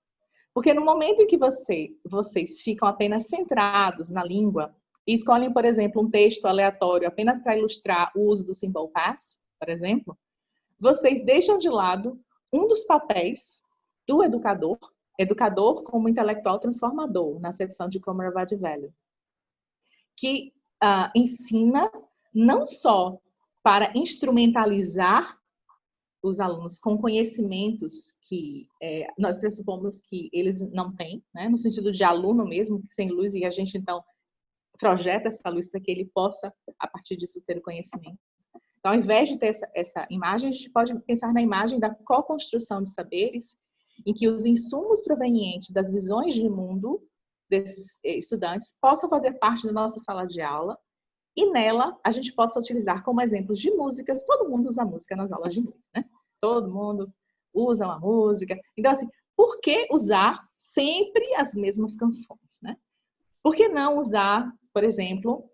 Porque no momento em que vocês ficam apenas centrados na língua e escolhem, por exemplo, um texto aleatório apenas para ilustrar o uso do symbol past, por exemplo, vocês deixam de lado um dos papéis do educador como intelectual transformador, na secção de Commonwealth Value, que ensina não só para instrumentalizar os alunos com conhecimentos que nós pressupomos que eles não têm, né? No sentido de aluno mesmo, sem luz, e a gente, então, projeta essa luz para que ele possa, a partir disso, ter o conhecimento. Então, ao invés de ter essa imagem, a gente pode pensar na imagem da co-construção de saberes, em que os insumos provenientes das visões de mundo desses estudantes possam fazer parte da nossa sala de aula, e nela a gente possa utilizar como exemplos de músicas. Todo mundo usa música nas aulas de inglês, né? Todo mundo usa uma música. Então, assim, por que usar sempre as mesmas canções, né? Por que não usar, por exemplo,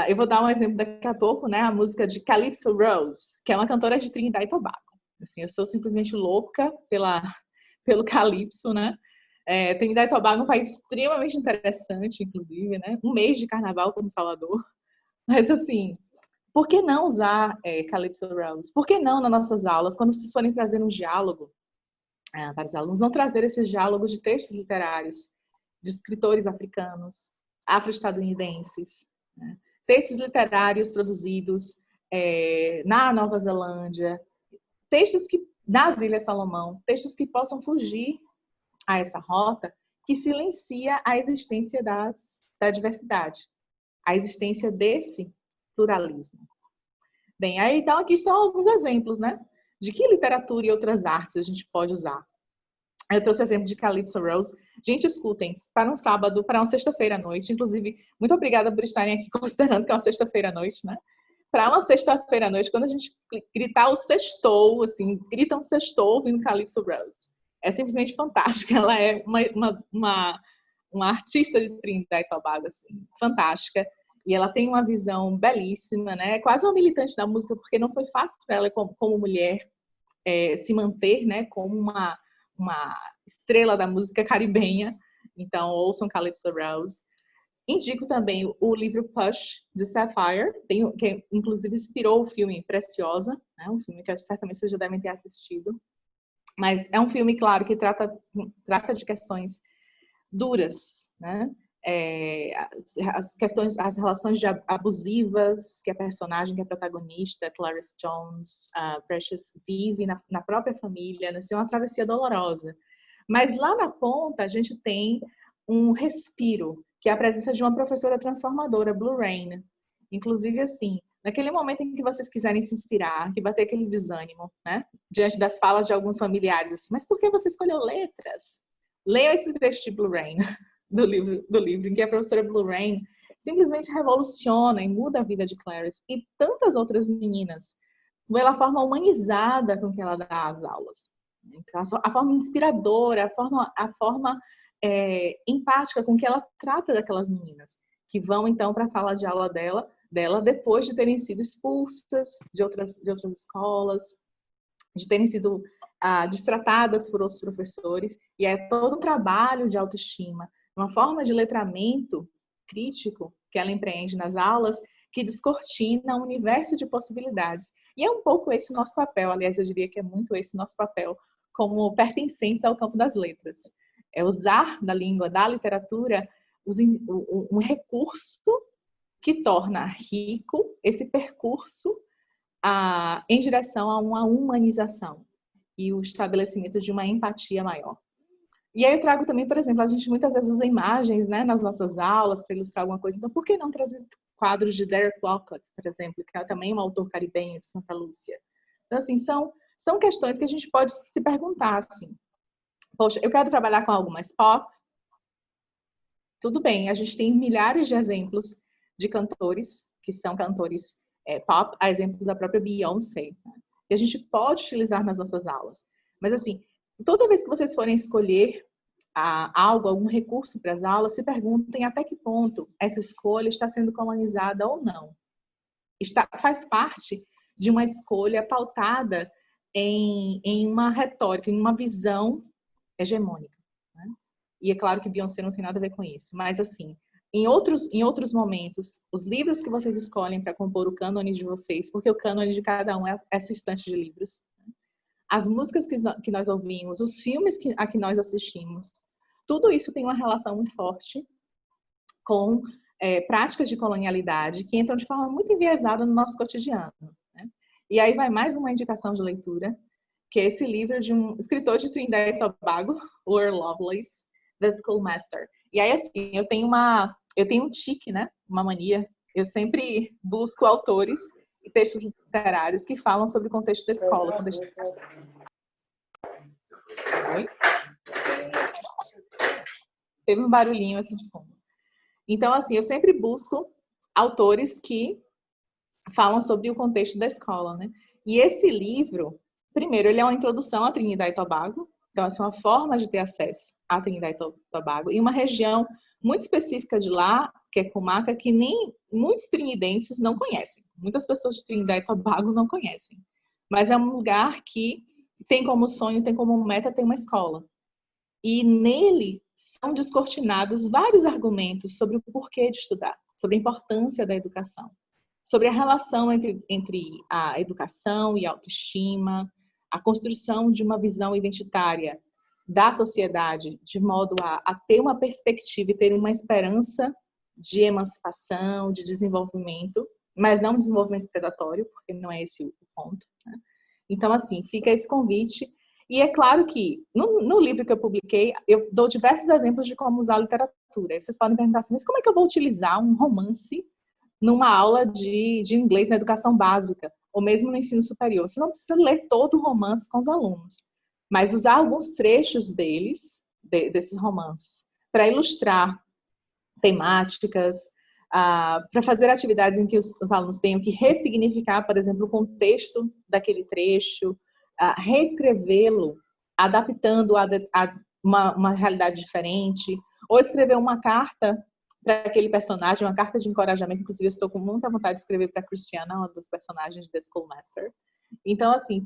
eu vou dar um exemplo daqui a pouco, né? A música de Calypso Rose, que é uma cantora de Trinidad e Tobago. Assim, eu sou simplesmente louca pelo Calypso, né? Trinidad e Tobago é um país extremamente interessante, inclusive, né? Um mês de carnaval como Salvador. Mas, assim, por que não usar Calypso Rose? Por que não, nas nossas aulas, quando vocês forem trazer um diálogo para os alunos, não trazer esses diálogos de textos literários, de escritores africanos, afro-estadunidenses, né? Textos literários produzidos na Nova Zelândia, textos que, nas Ilhas Salomão, textos que possam fugir a essa rota que silencia a existência da diversidade, a existência desse pluralismo. Bem, aí então aqui estão alguns exemplos, né? De que literatura e outras artes a gente pode usar. Eu trouxe o exemplo de Calypso Rose. Gente, escutem, para um sábado, para uma sexta-feira à noite, inclusive, muito obrigada por estarem aqui considerando que é uma sexta-feira à noite, né? Para uma sexta-feira à noite, quando a gente gritar o sextou, assim, grita um sextou ouvindo Calypso Rose. É simplesmente fantástica. Ela é uma artista de Trinidad e Tobago, assim, fantástica. E ela tem uma visão belíssima, né? Quase uma militante da música, porque não foi fácil para ela, como mulher, se manter, né? Como uma estrela da música caribenha. Então, ouçam Calypso Rose. Indico também o livro Push, de Sapphire, que inclusive inspirou o filme Preciosa, né? Um filme que certamente vocês já devem ter assistido. Mas é um filme, claro, que trata de questões duras, né? As relações abusivas que a personagem, que é a protagonista, Clarice Jones, Precious, vive na própria família, né? É uma travessia dolorosa. Mas lá na ponta a gente tem um respiro, que é a presença de uma professora transformadora, Blue Rain. Inclusive, assim, naquele momento em que vocês quiserem se inspirar, que bater aquele desânimo, né? Diante das falas de alguns familiares, assim, mas por que você escolheu letras? Leia esse trecho de Blue Rain, do livro, em que a professora Blue Rain simplesmente revoluciona e muda a vida de Clarice e tantas outras meninas, pela forma humanizada com que ela dá as aulas. Então, a forma inspiradora, a forma empática com que ela trata daquelas meninas, que vão, então, para a sala de aula dela depois de terem sido expulsas de outras escolas, de terem sido destratadas por outros professores, e é todo um trabalho de autoestima, uma forma de letramento crítico que ela empreende nas aulas, que descortina um universo de possibilidades. E é um pouco esse o nosso papel, aliás, eu diria que é muito esse o nosso papel como pertencentes ao campo das letras. É usar da língua, da literatura, um recurso que torna rico esse percurso em direção a uma humanização e o estabelecimento de uma empatia maior. E aí eu trago também, por exemplo, a gente muitas vezes usa imagens, né, nas nossas aulas para ilustrar alguma coisa. Então, por que não trazer quadros de Derek Walcott, por exemplo, que é também um autor caribenho de Santa Lúcia? Então, assim, são são questões que a gente pode se perguntar, assim, poxa, eu quero trabalhar com algo mais pop? Tudo bem, a gente tem milhares de exemplos de cantores que são cantores pop, a exemplo da própria Beyoncé, né? Que a gente pode utilizar nas nossas aulas. Mas, assim, toda vez que vocês forem escolher algo, algum recurso para as aulas, se perguntem até que ponto essa escolha está sendo colonizada ou não. Faz parte de uma escolha pautada em uma retórica, em uma visão hegemônica, né? E é claro que Beyoncé não tem nada a ver com isso, mas assim, em outros momentos, os livros que vocês escolhem para compor o cânone de vocês, porque o cânone de cada um é essa estante de livros, né? As músicas que nós ouvimos, os filmes a que nós assistimos, tudo isso tem uma relação muito forte com práticas de colonialidade que entram de forma muito enviesada no nosso cotidiano, né? E aí vai mais uma indicação de leitura, que é esse livro de um escritor de Trinidad e Tobago, o Earl Lovelace, The Schoolmaster. E aí, assim, eu tenho um tique, né? Uma mania. Eu sempre busco autores e textos literários que falam sobre o contexto da escola. Oi? Teve um barulhinho assim de fundo. Então, assim, eu sempre busco autores que falam sobre o contexto da escola, né? E esse livro, primeiro, ele é uma introdução à Trinidad e Tobago. Então, essa é uma forma de ter acesso à Trinidad e Tobago. E uma região muito específica de lá, que é Cumaca, que nem muitos trinidenses não conhecem. Muitas pessoas de Trinidad e Tobago não conhecem. Mas é um lugar que tem como sonho, tem como meta ter uma escola. E nele são descortinados vários argumentos sobre o porquê de estudar, sobre a importância da educação, sobre a relação entre a educação e a autoestima, a construção de uma visão identitária da sociedade, de modo a ter uma perspectiva e ter uma esperança de emancipação, de desenvolvimento, mas não desenvolvimento predatório, porque não é esse o ponto, né? Então, assim, fica esse convite. E é claro que, no livro que eu publiquei, eu dou diversos exemplos de como usar a literatura. Vocês podem perguntar assim, mas como é que eu vou utilizar um romance numa aula de inglês na educação básica, ou mesmo no ensino superior? Você não precisa ler todo o romance com os alunos, mas usar alguns trechos desses romances, para ilustrar temáticas, para fazer atividades em que os alunos tenham que ressignificar, por exemplo, o contexto daquele trecho, reescrevê-lo, adaptando a uma realidade diferente, ou escrever uma carta para aquele personagem, uma carta de encorajamento. Inclusive, eu estou com muita vontade de escrever para a Cristiana, uma das personagens de The Schoolmaster. Então, assim,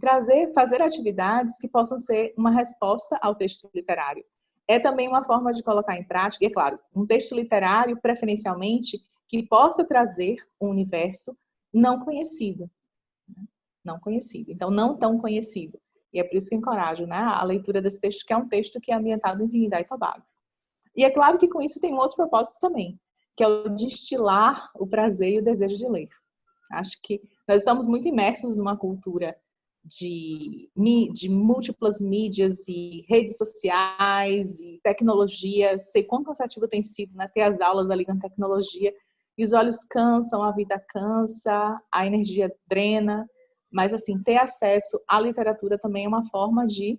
fazer atividades que possam ser uma resposta ao texto literário. É também uma forma de colocar em prática, e é claro, um texto literário, preferencialmente, que possa trazer um universo não conhecido. Não conhecido. Então, não tão conhecido. E é por isso que eu encorajo, né, a leitura desse texto, que é um texto que é ambientado em Trinidad e Tobago. E é claro que com isso tem um outro propósito também, que é o de estilar o prazer e o desejo de ler. Acho que nós estamos muito imersos numa cultura de múltiplas mídias e redes sociais e tecnologia. Sei quão cansativo tem sido, né, ter as aulas ali com tecnologia. E os olhos cansam, a vida cansa, a energia drena. Mas, assim, ter acesso à literatura também é uma forma de...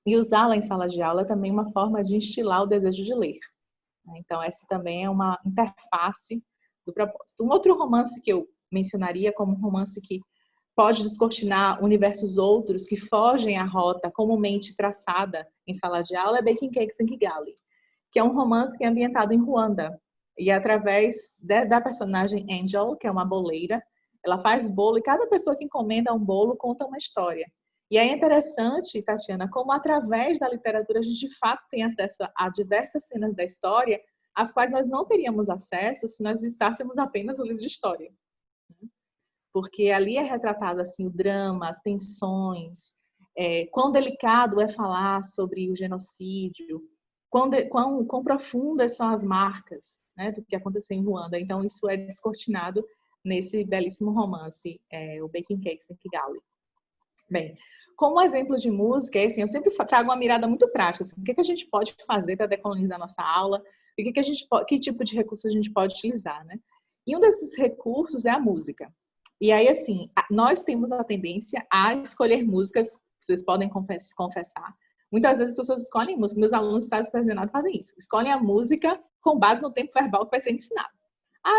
E usá-la em sala de aula é também uma forma de instilar o desejo de ler. Então, essa também é uma interface do propósito. Um outro romance que eu mencionaria como um romance que pode descortinar universos outros que fogem à rota comumente traçada em sala de aula é Baking Cakes in Kigali, que é um romance que é ambientado em Ruanda. E através da personagem Angel, que é uma boleira, ela faz bolo e cada pessoa que encomenda um bolo conta uma história. E é interessante, Tatiana, como através da literatura a gente de fato tem acesso a diversas cenas da história, às quais nós não teríamos acesso se nós visitássemos apenas o livro de história. Porque ali é retratado assim, o drama, as tensões, quão delicado é falar sobre o genocídio, quão profundas são as marcas, né, do que aconteceu em Ruanda. Então, isso é descortinado nesse belíssimo romance, o Baking Cakes in Kigali. Bem, como exemplo de música, assim, eu sempre trago uma mirada muito prática. Assim, o que a gente pode fazer para decolonizar a nossa aula? E que tipo de recurso a gente pode utilizar, né? E um desses recursos é a música. E aí, assim, nós temos a tendência a escolher músicas vocês podem confessar. Muitas vezes as pessoas escolhem música, meus alunos estados supervisionados fazem isso, escolhem a música com base no tempo verbal que vai ser ensinado.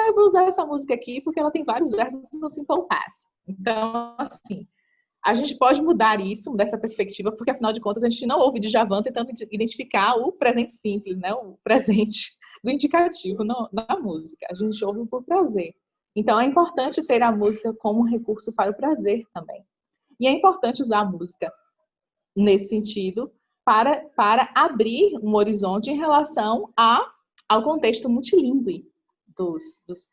Eu vou usar essa música aqui porque ela tem vários verbos no simple past. Então, assim, a gente pode mudar isso, dessa perspectiva, porque afinal de contas a gente não ouve Djavan tentando identificar o presente simples, né? O presente do indicativo na música. A gente ouve por prazer. Então, é importante ter a música como recurso para o prazer também. E é importante usar a música nesse sentido para abrir um horizonte em relação ao contexto multilingüe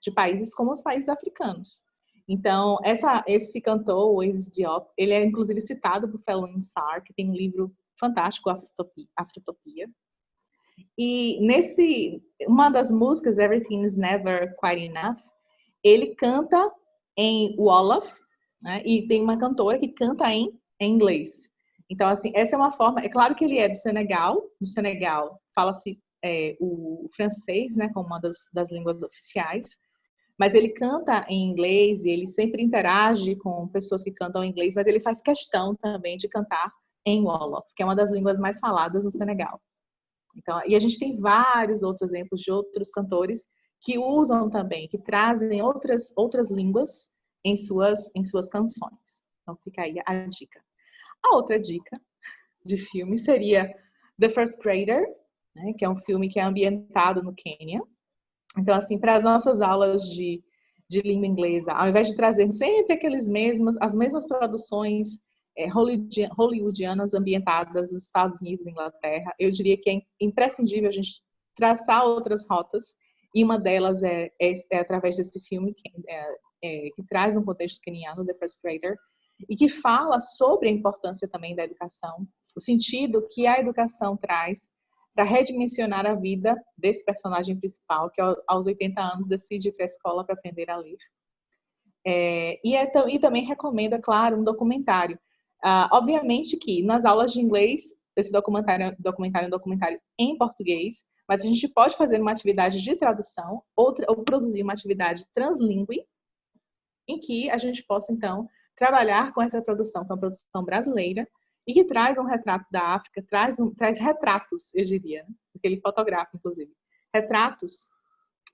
de países como os países africanos. Então, esse cantor, o Oasis Diop, ele é inclusive citado por Felwine Sarr, que tem um livro fantástico, Afrotopia. E uma das músicas, Everything is Never Quite Enough, ele canta em Wolof, né? E tem uma cantora que canta em inglês. Então, assim, essa é uma forma... É claro que ele é do Senegal. No Senegal, fala-se o francês, né, como uma das línguas oficiais. Mas ele canta em inglês e ele sempre interage com pessoas que cantam em inglês, mas ele faz questão também de cantar em Wolof, que é uma das línguas mais faladas no Senegal. Então, e a gente tem vários outros exemplos de outros cantores que usam também, que trazem outras línguas em suas canções. Então, fica aí a dica. A outra dica de filme seria The First Grader, né, que é um filme que é ambientado no Quênia. Então, assim, para as nossas aulas de língua inglesa, ao invés de trazer sempre as mesmas produções hollywoodianas ambientadas nos Estados Unidos e Inglaterra, eu diria que é imprescindível a gente traçar outras rotas, e uma delas é através desse filme que traz um contexto queniano, The First Grader, e que fala sobre a importância também da educação, o sentido que a educação traz para redimensionar a vida desse personagem principal, que aos 80 anos decide ir para a escola para aprender a ler. E também recomendo, é claro, um documentário. Obviamente que nas aulas de inglês, esse documentário é um documentário em português, mas a gente pode fazer uma atividade de tradução ou produzir uma atividade translingüe, em que a gente possa, então, trabalhar com essa produção, que é uma produção brasileira, e que traz um retrato da África, traz retratos, eu diria, né? Porque ele fotografa, inclusive, retratos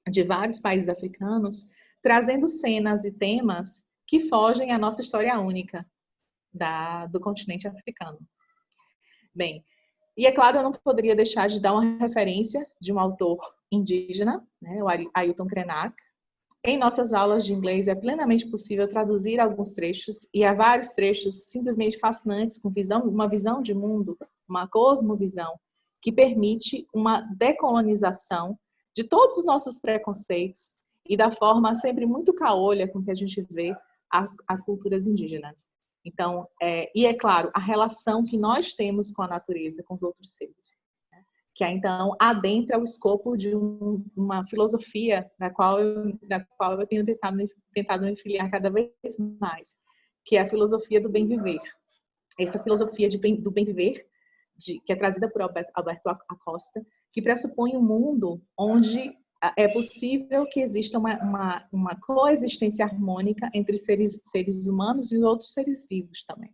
de vários países africanos, trazendo cenas e temas que fogem à nossa história única do continente africano. Bem, e é claro, eu não poderia deixar de dar uma referência de um autor indígena, né, o Ailton Krenak. Em nossas aulas de inglês é plenamente possível traduzir alguns trechos, e há vários trechos simplesmente fascinantes, com uma visão de mundo, uma cosmovisão, que permite uma decolonização de todos os nossos preconceitos e da forma sempre muito caolha com que a gente vê as culturas indígenas. Então, e é claro, a relação que nós temos com a natureza, com os outros seres, que então adentra o escopo de uma filosofia da qual eu tenho tentado me filiar cada vez mais, que é a filosofia do bem viver. Essa filosofia do bem viver, que é trazida por Alberto Acosta, que pressupõe um mundo onde é possível que exista uma coexistência harmônica entre seres humanos e outros seres vivos também.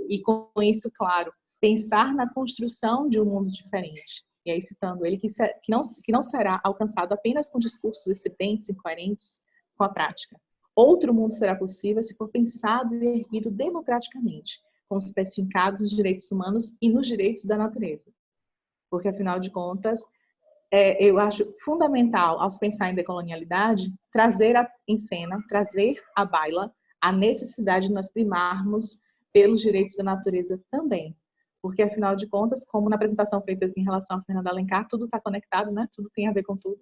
E com isso, claro, pensar na construção de um mundo diferente. E aí, citando ele, que não será alcançado apenas com discursos excedentes e incoerentes com a prática. Outro mundo será possível se for pensado e erguido democraticamente, com os pés fincados nos direitos humanos e nos direitos da natureza. Porque, afinal de contas, eu acho fundamental, ao se pensar em decolonialidade, trazer em cena, trazer à baila a necessidade de nós primarmos pelos direitos da natureza também. Porque, afinal de contas, como na apresentação feita em relação a Fernanda Alencar, tudo está conectado, né? Tudo tem a ver com tudo.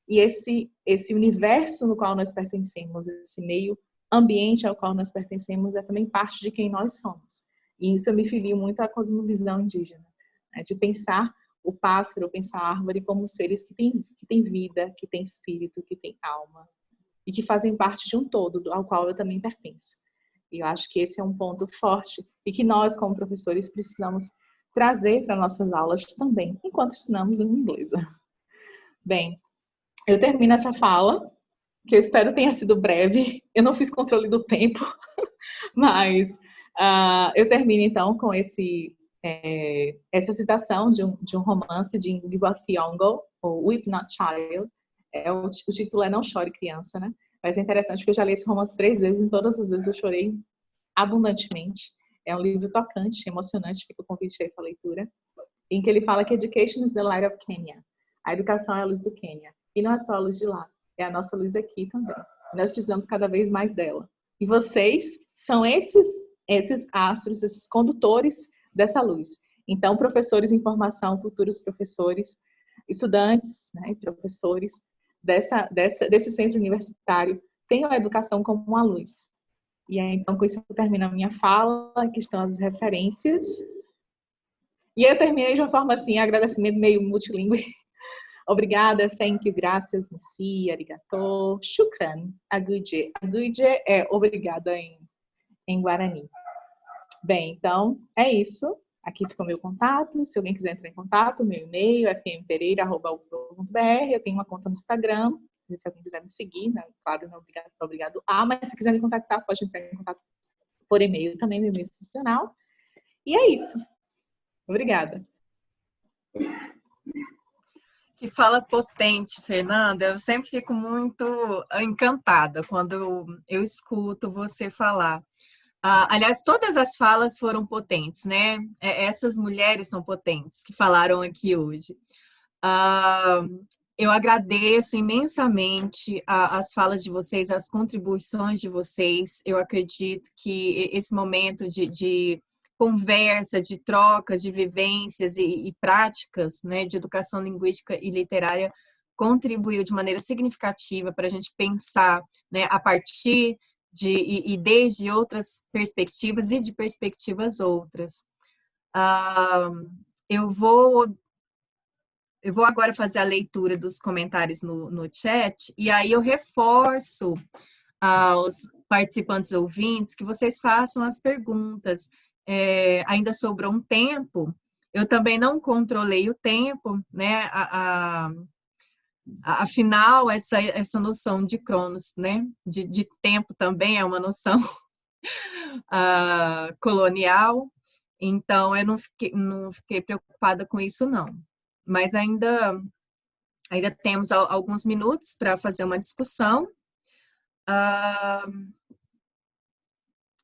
E esse universo no qual nós pertencemos, esse meio ambiente ao qual nós pertencemos, é também parte de quem nós somos. E isso eu me filio muito à cosmovisão indígena, né? De pensar o pássaro, pensar a árvore como seres que têm vida, que têm espírito, que têm alma, e que fazem parte de um todo, ao qual eu também pertenço. E eu acho que esse é um ponto forte e que nós, como professores, precisamos trazer para nossas aulas também, enquanto ensinamos língua inglesa. Bem, eu termino essa fala, que eu espero tenha sido breve. Eu não fiz controle do tempo, mas Eu termino, então, com essa citação de um romance de Ngugi Thiong'o, o Weep Not Child. O título é Não Chore Criança, né? Mas é interessante porque eu já li esse romance 3 vezes e todas as vezes eu chorei abundantemente. É um livro tocante, emocionante, fica o convite aí para a leitura, em que ele fala que Education is the light of Kenya. A educação é a luz do Quênia. E não é só a luz de lá, é a nossa luz aqui também. Nós precisamos cada vez mais dela. E vocês são esses astros, esses condutores dessa luz. Então, professores em formação, futuros professores, estudantes, né, professores desse centro universitário, tenham a educação como uma luz. E aí, então, com isso eu termino a minha fala, que estão as referências. E aí eu terminei de uma forma assim, agradecimento meio multilingüe. Obrigada, thank you, graças, merci, arigato, shukran, aguje. Aguje é obrigada em Guarani. Bem, então, é isso. Aqui ficou meu contato. Se alguém quiser entrar em contato, meu e-mail é fmpereira@ufro.br. Eu tenho uma conta no Instagram. Se alguém quiser me seguir, né? Claro, não é obrigado mas se quiser me contactar, pode entrar em contato por e-mail também, meu e-mail institucional. E é isso. Obrigada. Que fala potente, Fernanda. Eu sempre fico muito encantada quando eu escuto você falar. Aliás, todas as falas foram potentes, né? Essas mulheres são potentes que falaram aqui hoje. Eu agradeço imensamente as falas de vocês, as contribuições de vocês. Eu acredito que esse momento de conversa, de trocas, de vivências e práticas, né, de educação linguística e literária contribuiu de maneira significativa para a gente pensar, né, a partir e desde outras perspectivas e de perspectivas outras. Eu vou agora fazer a leitura dos comentários no chat, e aí eu reforço aos participantes ouvintes que vocês façam as perguntas. Ainda sobrou um tempo, eu também não controlei o tempo, né? Afinal, essa noção de cronos, né? De tempo também é uma noção colonial, então eu não fiquei preocupada com isso, não. Mas ainda temos alguns minutos para fazer uma discussão.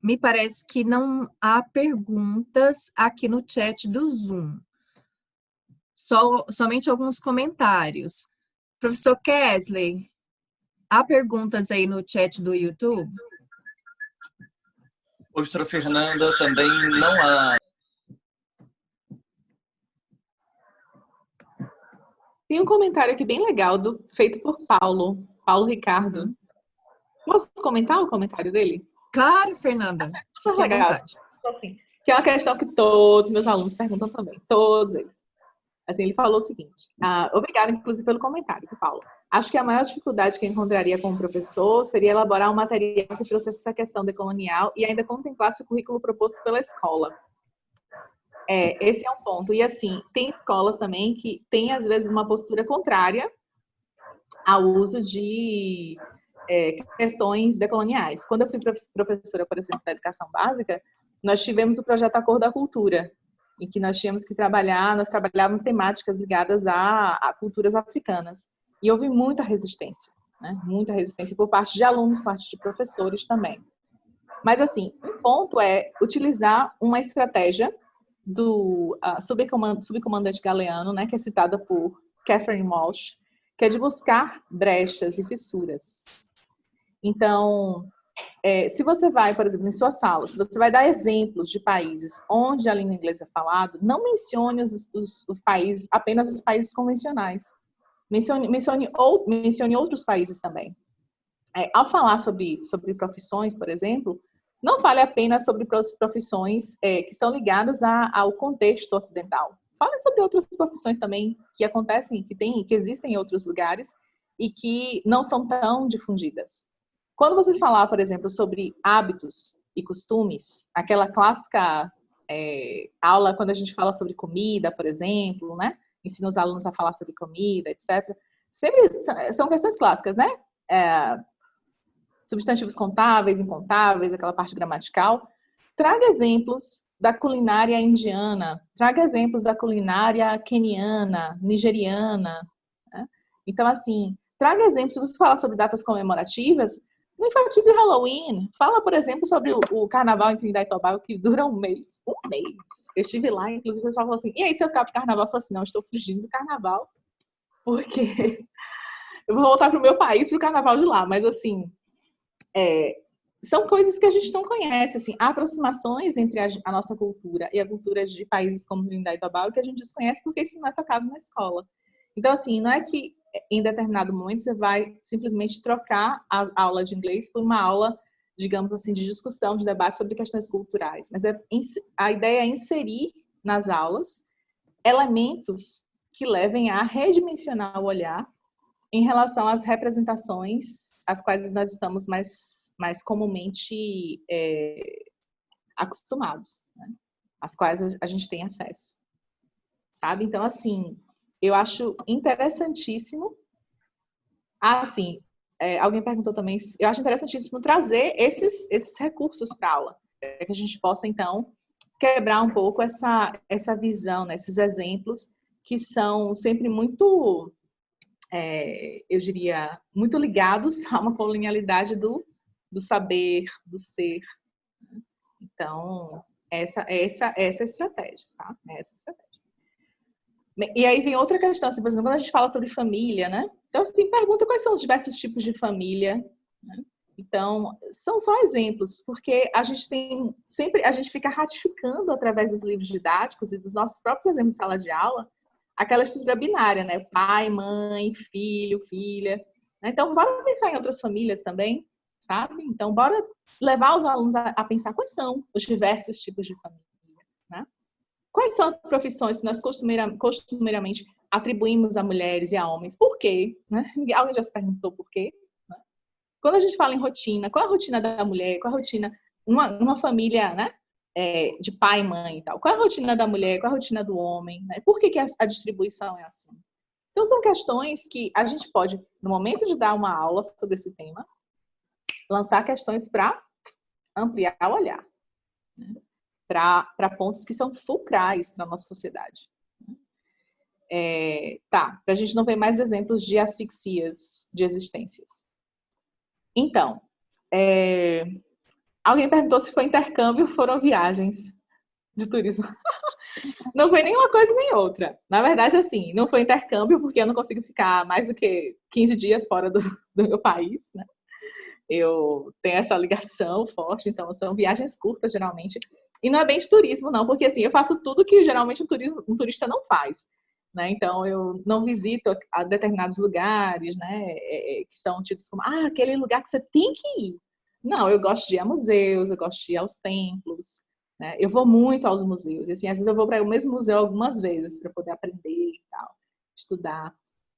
Me parece que não há perguntas aqui no chat do Zoom. Somente alguns comentários. Professor Kesley, há perguntas aí no chat do YouTube? Professora Fernanda, também não há. Tem um comentário aqui bem legal, feito por Paulo Ricardo. Posso comentar o comentário dele? Claro, Fernanda. Fique à vontade. Assim, que é uma questão que todos os meus alunos perguntam também. Todos eles. Assim, ele falou o seguinte. Obrigada, inclusive, pelo comentário, Paulo. Acho que a maior dificuldade que eu encontraria como professor seria elaborar um material que trouxesse essa questão decolonial e ainda contemplasse o currículo proposto pela escola. Esse é um ponto. E, assim, tem escolas também que têm, às vezes, uma postura contrária ao uso de questões decoloniais. Quando eu fui professora, por exemplo, da educação básica, nós tivemos o projeto Acordo da Cultura, em que nós tínhamos que nós trabalhávamos temáticas ligadas a culturas africanas. E houve muita resistência, né? Muita resistência por parte de alunos, por parte de professores também. Mas, assim, um ponto é utilizar uma estratégia do subcomandante Galeano, né, que é citada por Catherine Walsh, que é de buscar brechas e fissuras. Então, se você vai, por exemplo, em sua sala, se você vai dar exemplos de países onde a língua inglesa é falada, não mencione os países, apenas os países convencionais. Mencione outros países também. Ao falar sobre profissões, por exemplo, não fale apenas sobre profissões que estão ligadas ao contexto ocidental. Fale sobre outras profissões também que acontecem, que existem em outros lugares e que não são tão difundidas. Quando vocês falar, por exemplo, sobre hábitos e costumes, aquela clássica aula quando a gente fala sobre comida, por exemplo, né? Ensina os alunos a falar sobre comida, etc. Sempre são questões clássicas, né? Substantivos contáveis, incontáveis, aquela parte gramatical. traga exemplos da culinária indiana, traga exemplos da culinária queniana, nigeriana, né? Então, assim, traga exemplos. Se você falar sobre datas comemorativas, não enfatize Halloween. Fala, por exemplo, sobre o carnaval em Trinidad e Tobago, que dura um mês. Um mês. Eu estive lá, inclusive o pessoal falou assim, e aí, se eu ficar pro carnaval? Eu falei assim, não, eu estou fugindo do carnaval, porque eu vou voltar pro meu país, pro carnaval de lá. Mas, assim, são coisas que a gente não conhece, assim, há aproximações entre a nossa cultura e a cultura de países como Trinidad e Tobago que a gente desconhece porque isso não é tocado na escola. Então, assim, não é que em determinado momento você vai simplesmente trocar a aula de inglês por uma aula, digamos assim, de discussão, de debate sobre questões culturais. Mas a ideia é inserir nas aulas elementos que levem a redimensionar o olhar em relação às representações às quais nós estamos mais comumente acostumados, né? Às quais a gente tem acesso, sabe? Então, assim, eu acho interessantíssimo. Assim, alguém perguntou também, eu acho interessantíssimo trazer esses recursos para a aula, para que a gente possa, então, quebrar um pouco essa visão, né? Esses exemplos que são sempre muito, eu diria, muito ligados a uma colonialidade do saber, do ser. Então, essa é a estratégia, tá? Essa é a estratégia. E aí vem outra questão, assim, por exemplo, quando a gente fala sobre família, né? Então, assim, pergunta quais são os diversos tipos de família, né? Então, são só exemplos, porque a gente fica ratificando através dos livros didáticos e dos nossos próprios exemplos de sala de aula, aquela estrutura binária, né? Pai, mãe, filho, filha. Então, bora pensar em outras famílias também, sabe? Então, bora levar os alunos a pensar quais são os diversos tipos de família, né? Quais são as profissões que nós costumeiramente atribuímos a mulheres e a homens? Por quê? Né? Alguém já se perguntou por quê? Né? Quando a gente fala em rotina, qual é a rotina da mulher? Qual é a rotina numa família, né? De pai e mãe e tal? Qual é a rotina da mulher? Qual é a rotina do homem? Né? Por que a distribuição é assim? Então, são questões que a gente pode, no momento de dar uma aula sobre esse tema, lançar questões para ampliar o olhar, né? Para pontos que são fulcrais na nossa sociedade. Para a gente não ver mais exemplos de asfixias de existências. Então, alguém perguntou se foi intercâmbio ou foram viagens de turismo. Não foi nem uma coisa nem outra. Na verdade, assim, não foi intercâmbio porque eu não consigo ficar mais do que 15 dias fora do meu país, né? Eu tenho essa ligação forte, então são viagens curtas, geralmente. E não é bem de turismo, não, porque assim, eu faço tudo que geralmente um turista não faz, né? Então, eu não visito a determinados lugares, né? Que são tidos como, aquele lugar que você tem que ir. Não, eu gosto de ir a museus, eu gosto de ir aos templos, né? Eu vou muito aos museus. E assim, às vezes eu vou para o mesmo museu algumas vezes para poder aprender e tal, estudar.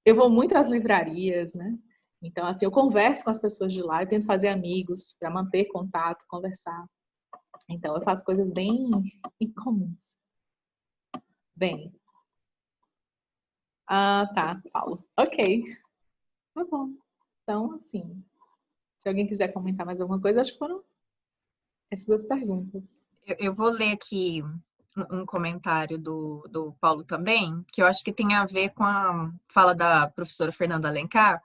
Eu vou muito às livrarias, né? Então, assim, eu converso com as pessoas de lá, eu tento fazer amigos para manter contato, conversar. Então, eu faço coisas bem incomuns. Bem. Tá, Paulo. Ok. Tá bom. Então, assim, se alguém quiser comentar mais alguma coisa, acho que foram essas duas perguntas. Eu vou ler aqui um comentário do Paulo também, que eu acho que tem a ver com a fala da professora Fernanda Alencar.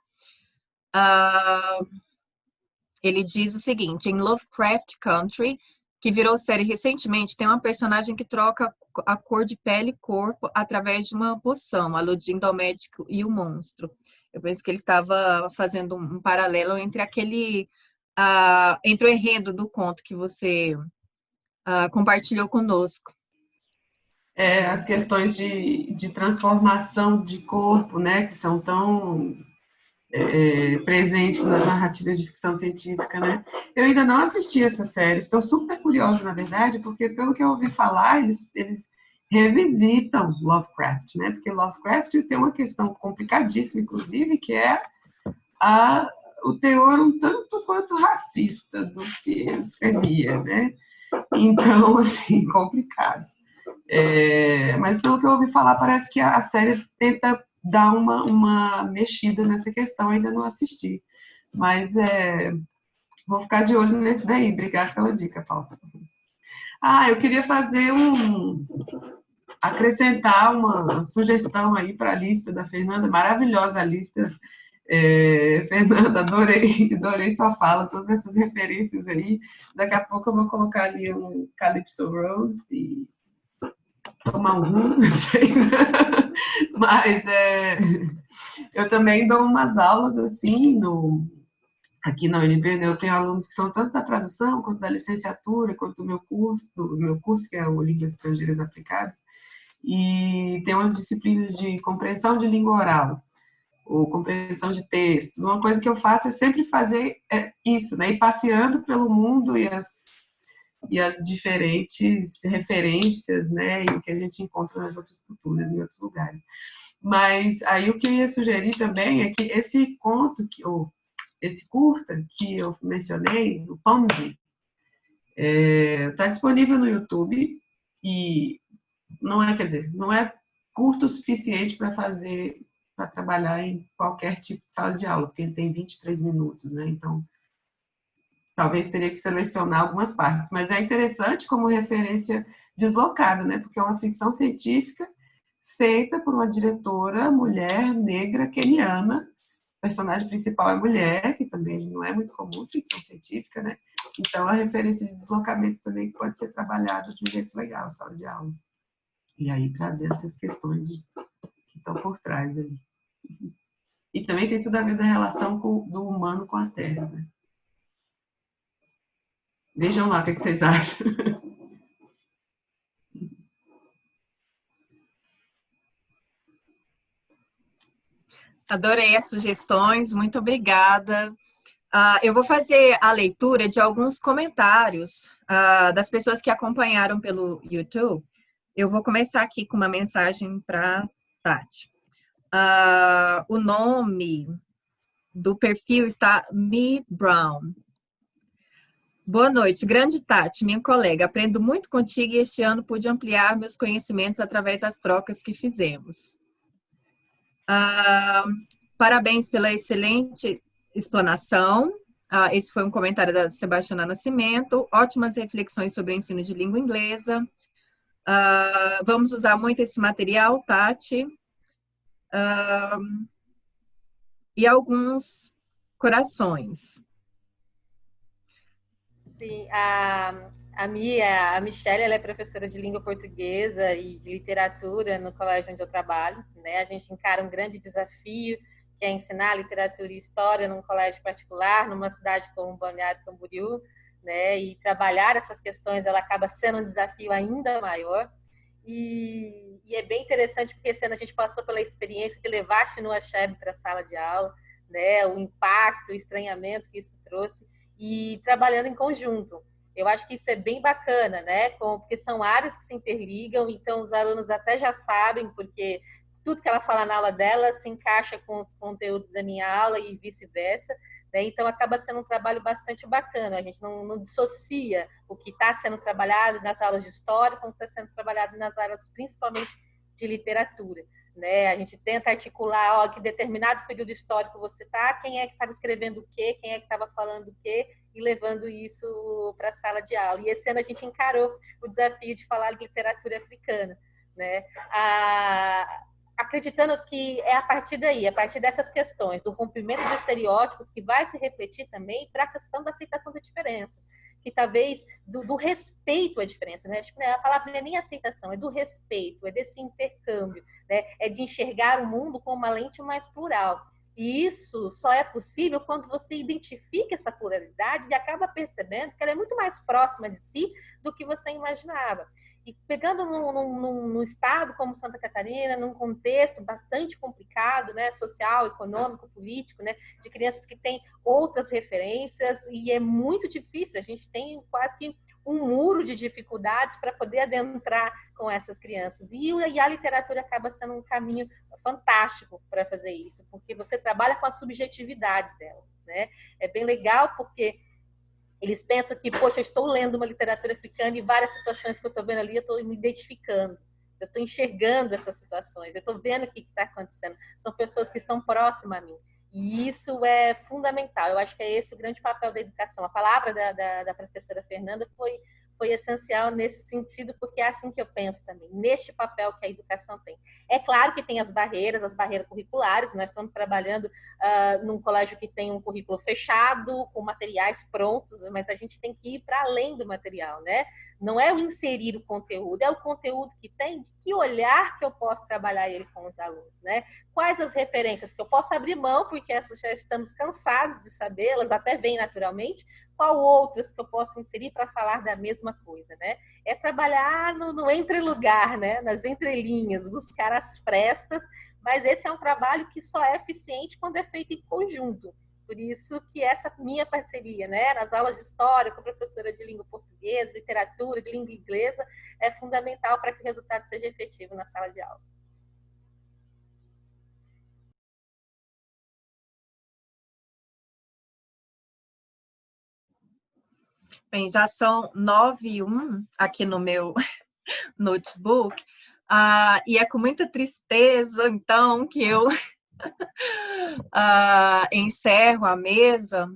Ele diz o seguinte: em Lovecraft Country, que virou série recentemente, tem uma personagem que troca a cor de pele e corpo através de uma poção, aludindo ao médico e o monstro. Eu penso que ele estava fazendo um paralelo entre entre o enredo do conto que você compartilhou conosco. As questões de transformação de corpo, né, que são tão presentes nas narrativas de ficção científica, né? Eu ainda não assisti essa série, estou super curiosa, na verdade, porque pelo que eu ouvi falar, eles revisitam Lovecraft, né? Porque Lovecraft tem uma questão complicadíssima, inclusive, que é o teor um tanto quanto racista do que ele escrevia, né? Então, assim, complicado. Mas pelo que eu ouvi falar, parece que a série tenta dar uma mexida nessa questão, ainda não assisti. Mas vou ficar de olho nesse daí. Obrigada pela dica, Paulo. Eu queria acrescentar uma sugestão aí para a lista da Fernanda, maravilhosa a lista. Fernanda, adorei sua fala, todas essas referências aí. Daqui a pouco eu vou colocar ali um Calypso Rose e tomar um, não sei. Mas eu também dou umas aulas assim aqui na UNB, né? Eu tenho alunos que são tanto da tradução quanto da licenciatura, quanto do meu curso que é o Línguas Estrangeiras Aplicadas, e tem umas disciplinas de compreensão de língua oral, ou compreensão de textos. Uma coisa que eu faço é sempre fazer isso, né? Ir passeando pelo mundo e as diferentes referências, né? E o que a gente encontra nas outras culturas, em outros lugares. Mas aí o que eu ia sugerir também é que esse esse curta que eu mencionei, o Pomzi, está disponível no YouTube e não é curto o suficiente para trabalhar em qualquer tipo de sala de aula, porque ele tem 23 minutos, né? Então, talvez teria que selecionar algumas partes, mas é interessante como referência deslocada, né? Porque é uma ficção científica feita por uma diretora mulher negra queniana. O personagem principal é mulher, que também não é muito comum, ficção científica, né? Então, a referência de deslocamento também pode ser trabalhada de um jeito legal, sala de aula. E aí trazer essas questões que estão por trás ali. E também tem tudo a ver da relação do humano com a Terra, né? Vejam lá o que vocês acham. Adorei as sugestões, muito obrigada. Eu vou fazer a leitura de alguns comentários das pessoas que acompanharam pelo YouTube. Eu vou começar aqui com uma mensagem para Tati. O nome do perfil está Mi Brown. Boa noite, grande Tati, minha colega. Aprendo muito contigo e este ano pude ampliar meus conhecimentos através das trocas que fizemos. Parabéns pela excelente explanação. Esse foi um comentário da Sebastiana Nascimento. Ótimas reflexões sobre o ensino de língua inglesa. Vamos usar muito esse material, Tati. E alguns corações. Sim, a Michelle, ela é professora de língua portuguesa e de literatura no colégio onde eu trabalho, né? A gente encara um grande desafio, que é ensinar literatura e história num colégio particular, numa cidade como Balneário Camboriú, né? E trabalhar essas questões, ela acaba sendo um desafio ainda maior. E é bem interessante, porque esse ano a gente passou pela experiência de levar a Chinua Achebe para a sala de aula, né? O impacto, o estranhamento que isso trouxe, e trabalhando em conjunto. Eu acho que isso é bem bacana, né? Porque são áreas que se interligam, então os alunos até já sabem, porque tudo que ela fala na aula dela se encaixa com os conteúdos da minha aula e vice-versa, né? Então acaba sendo um trabalho bastante bacana. A gente não dissocia o que está sendo trabalhado nas aulas de história com o que está sendo trabalhado nas aulas, principalmente de literatura. Né? A gente tenta articular que determinado período histórico você está, quem é que estava escrevendo o quê, quem é que estava falando o quê, e levando isso para a sala de aula. E esse ano a gente encarou o desafio de falar de literatura africana, né? Acreditando que é a partir daí, a partir dessas questões, do rompimento de estereótipos, que vai se refletir também para a questão da aceitação da diferença. Que talvez do respeito à diferença, né? A palavra não é nem aceitação, é do respeito, é desse intercâmbio, né? É de enxergar o mundo com uma lente mais plural. E isso só é possível quando você identifica essa pluralidade e acaba percebendo que ela é muito mais próxima de si do que você imaginava. E pegando num estado como Santa Catarina, num contexto bastante complicado, né, social, econômico, político, né, de crianças que têm outras referências, e é muito difícil, a gente tem quase que um muro de dificuldades para poder adentrar com essas crianças. E a literatura acaba sendo um caminho fantástico para fazer isso, porque você trabalha com as subjetividades delas, né? É bem legal porque eles pensam que, poxa, eu estou lendo uma literatura africana e várias situações que eu estou vendo ali, eu estou me identificando, eu estou enxergando essas situações, eu estou vendo o que está acontecendo. São pessoas que estão próximas a mim. E isso é fundamental. Eu acho que é esse o grande papel da educação. A palavra da professora Fernanda foi essencial nesse sentido, porque é assim que eu penso também, neste papel que a educação tem. É claro que tem as barreiras curriculares, nós estamos trabalhando num colégio que tem um currículo fechado, com materiais prontos, mas a gente tem que ir para além do material, né? Não é o inserir o conteúdo, é o conteúdo que tem, de que olhar que eu posso trabalhar ele com os alunos, né? Quais as referências que eu posso abrir mão, porque essas já estamos cansados de sabê-las, até vêm naturalmente, qual outras que eu posso inserir para falar da mesma coisa, né? É trabalhar no entrelugar, né? Nas entrelinhas, buscar as frestas, mas esse é um trabalho que só é eficiente quando é feito em conjunto. Por isso que essa minha parceria, né, nas aulas de história, com a professora de língua portuguesa, literatura, de língua inglesa, é fundamental para que o resultado seja efetivo na sala de aula. Bem, já são 9h01 aqui no meu notebook, e é com muita tristeza, então, que eu encerro a mesa,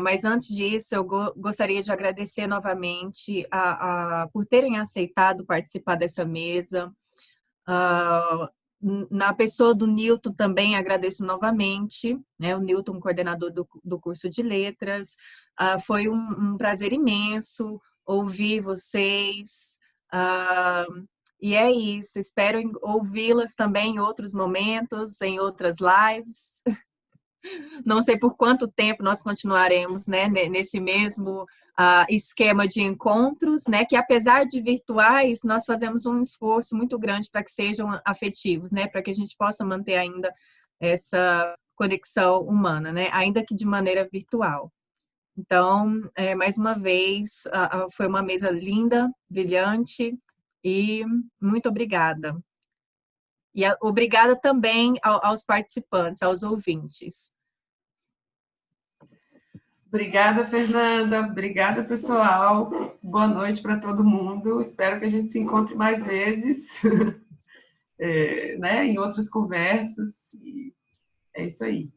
mas antes disso, eu gostaria de agradecer novamente por terem aceitado participar dessa mesa. Na pessoa do Newton também agradeço novamente, né, o Newton, coordenador do curso de letras. Foi um prazer imenso ouvir vocês, e é isso, espero ouvi-las também em outros momentos, em outras lives. Não sei por quanto tempo nós continuaremos, né, nesse mesmo esquema de encontros, né, que apesar de virtuais, nós fazemos um esforço muito grande para que sejam afetivos, né, para que a gente possa manter ainda essa conexão humana, né, ainda que de maneira virtual. Então, mais uma vez, foi uma mesa linda, brilhante, e muito obrigada. E obrigada também aos participantes, aos ouvintes. Obrigada, Fernanda. Obrigada, pessoal. Boa noite para todo mundo. Espero que a gente se encontre mais vezes, né, em outras conversas. E é isso aí.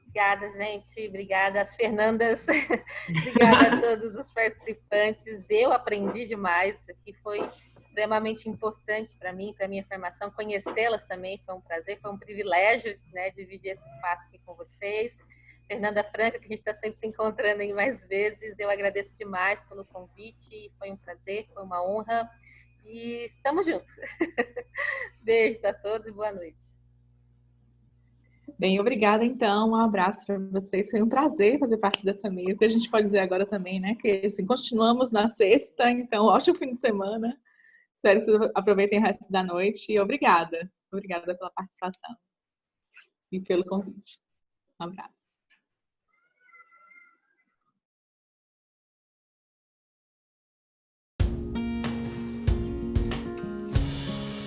Obrigada, gente. Obrigada às Fernandas. Obrigada a todos os participantes. Eu aprendi demais. Isso aqui foi extremamente importante para mim, para a minha formação. Conhecê-las também foi um prazer, foi um privilégio, né, dividir esse espaço aqui com vocês. Fernanda Franca, que a gente está sempre se encontrando aí mais vezes. Eu agradeço demais pelo convite. Foi um prazer, foi uma honra. E estamos juntos. Beijos a todos e boa noite. Bem, obrigada então, um abraço para vocês, foi um prazer fazer parte dessa mesa. A gente pode dizer agora também, né, que assim, continuamos na sexta, então ótimo fim de semana. Espero que vocês aproveitem o resto da noite e obrigada pela participação e pelo convite. Um abraço.